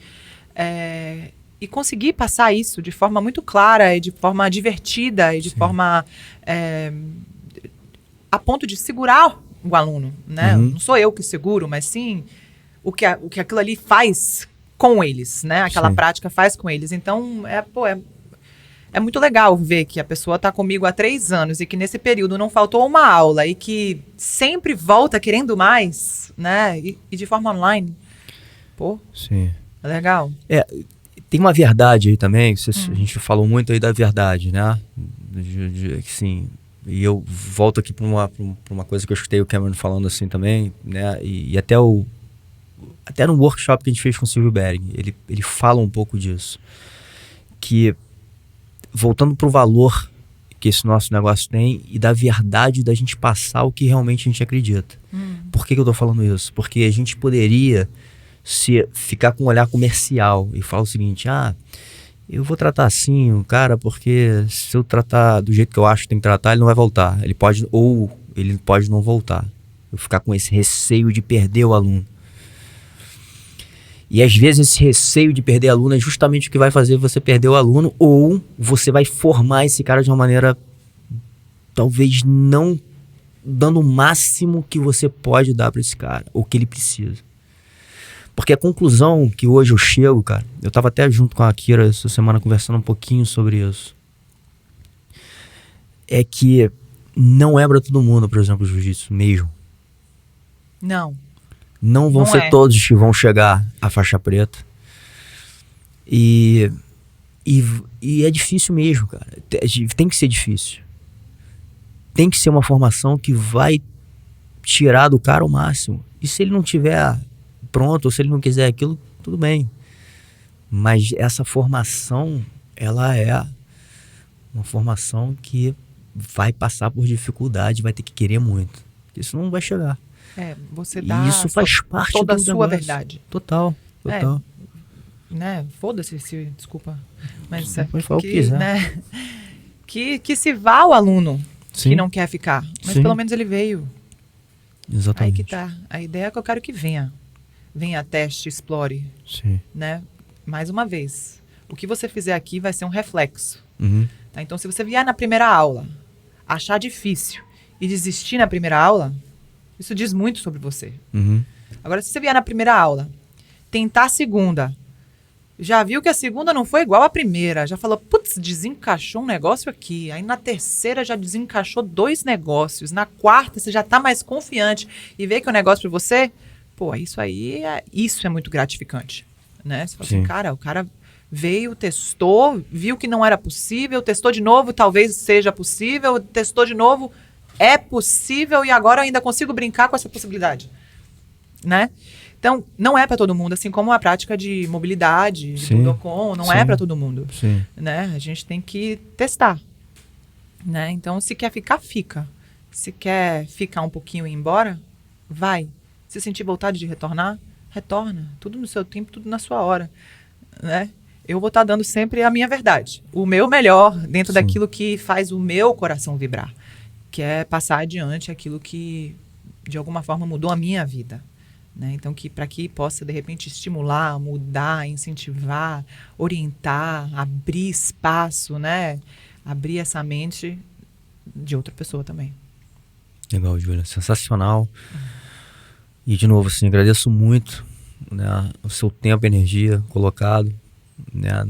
E conseguir passar isso de forma muito clara e de forma divertida e de forma a ponto de segurar o aluno, né? Não sou eu que seguro, mas sim o que aquilo ali faz com eles, né? Aquela prática faz com eles. Então, é muito legal ver que a pessoa está comigo há 3 anos e que nesse período não faltou uma aula e que sempre volta querendo mais, né? E de forma online. Sim. É legal. Tem uma verdade aí também, a gente falou muito aí da verdade, né? Sim. E eu volto aqui para uma coisa que eu escutei o Cameron falando assim também, né? E até no workshop que a gente fez com o Silvio Bering, ele fala um pouco disso. Que, voltando pro valor que esse nosso negócio tem e da verdade da gente passar o que realmente a gente acredita. Por que eu tô falando isso? Porque a gente poderia ficar com um olhar comercial e falar o seguinte, eu vou tratar assim o cara porque se eu tratar do jeito que eu acho que tem que tratar, ele não vai voltar. Ele pode não voltar. Eu ficar com esse receio de perder o aluno. E às vezes esse receio de perder aluno é justamente o que vai fazer você perder o aluno, ou você vai formar esse cara de uma maneira talvez não dando o máximo que você pode dar para esse cara, ou que ele precisa. Porque a conclusão que hoje eu chego, cara, eu tava até junto com a Akira essa semana conversando um pouquinho sobre isso, é que não é para todo mundo, por exemplo, o jiu-jitsu mesmo. Não vão ser todos que vão chegar à faixa preta. E é difícil mesmo, cara. Tem que ser difícil. Tem que ser uma formação que vai tirar do cara o máximo. E se ele não tiver pronto, ou se ele não quiser aquilo, tudo bem. Mas essa formação, ela é uma formação que vai passar por dificuldade, vai ter que querer muito. Isso não vai chegar. Você dá e isso faz parte toda a do sua negócio. verdade. Total. Né? Foda-se, desculpa. Mas pode falar o que quiser. Né? Que se vá o aluno que não quer ficar. Mas pelo menos ele veio. Exatamente. Aí que tá. A ideia é que eu quero que venha. Venha, teste, explore. Sim. Né? Mais uma vez. O que você fizer aqui vai ser um reflexo. Tá? Então, se você vier na primeira aula, achar difícil e desistir na primeira aula, isso diz muito sobre você. Agora, se você vier na primeira aula, tentar a segunda, já viu que a segunda não foi igual à primeira, já falou, putz, desencaixou um negócio aqui. Aí na terceira já desencaixou 2 negócios. Na quarta você já tá mais confiante e vê que é um negócio pra você, isso é muito gratificante. Né? Você fala assim, cara, o cara veio, testou, viu que não era possível, testou de novo, talvez seja possível, testou de novo, é possível e agora eu ainda consigo brincar com essa possibilidade, né? Então, não é para todo mundo, assim como a prática de mobilidade, de Budokon, não é para todo mundo, né? A gente tem que testar, né? Então, se quer ficar, fica. Se quer ficar um pouquinho e ir embora, vai. Se sentir vontade de retornar, retorna. Tudo no seu tempo, tudo na sua hora, né? Eu vou estar dando sempre a minha verdade, o meu melhor dentro daquilo que faz o meu coração vibrar, que é passar adiante aquilo que de alguma forma mudou a minha vida. Né? Então, para que possa, de repente, estimular, mudar, incentivar, orientar, abrir espaço, né? Abrir essa mente de outra pessoa também. Legal, Júlia. Sensacional. E, de novo, assim, agradeço muito, né, o seu tempo e energia colocado, né,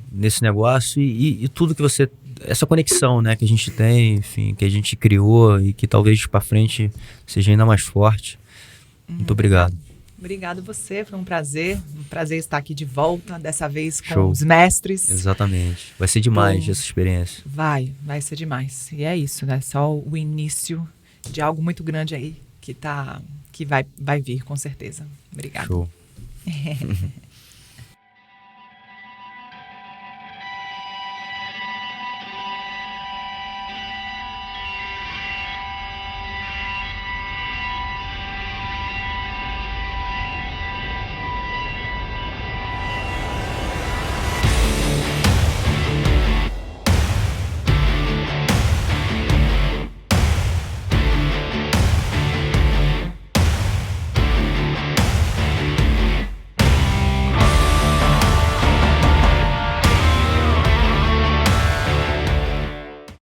nesse negócio e tudo que você... Essa conexão, né, que a gente tem, enfim, que a gente criou e que talvez para frente seja ainda mais forte. Muito obrigado. Obrigado você, foi um prazer estar aqui de volta, dessa vez com Show. os mestres. Exatamente. Vai ser demais essa experiência. Vai ser demais. E é isso, né? Só o início de algo muito grande aí que vai vir, com certeza. Obrigada. Show.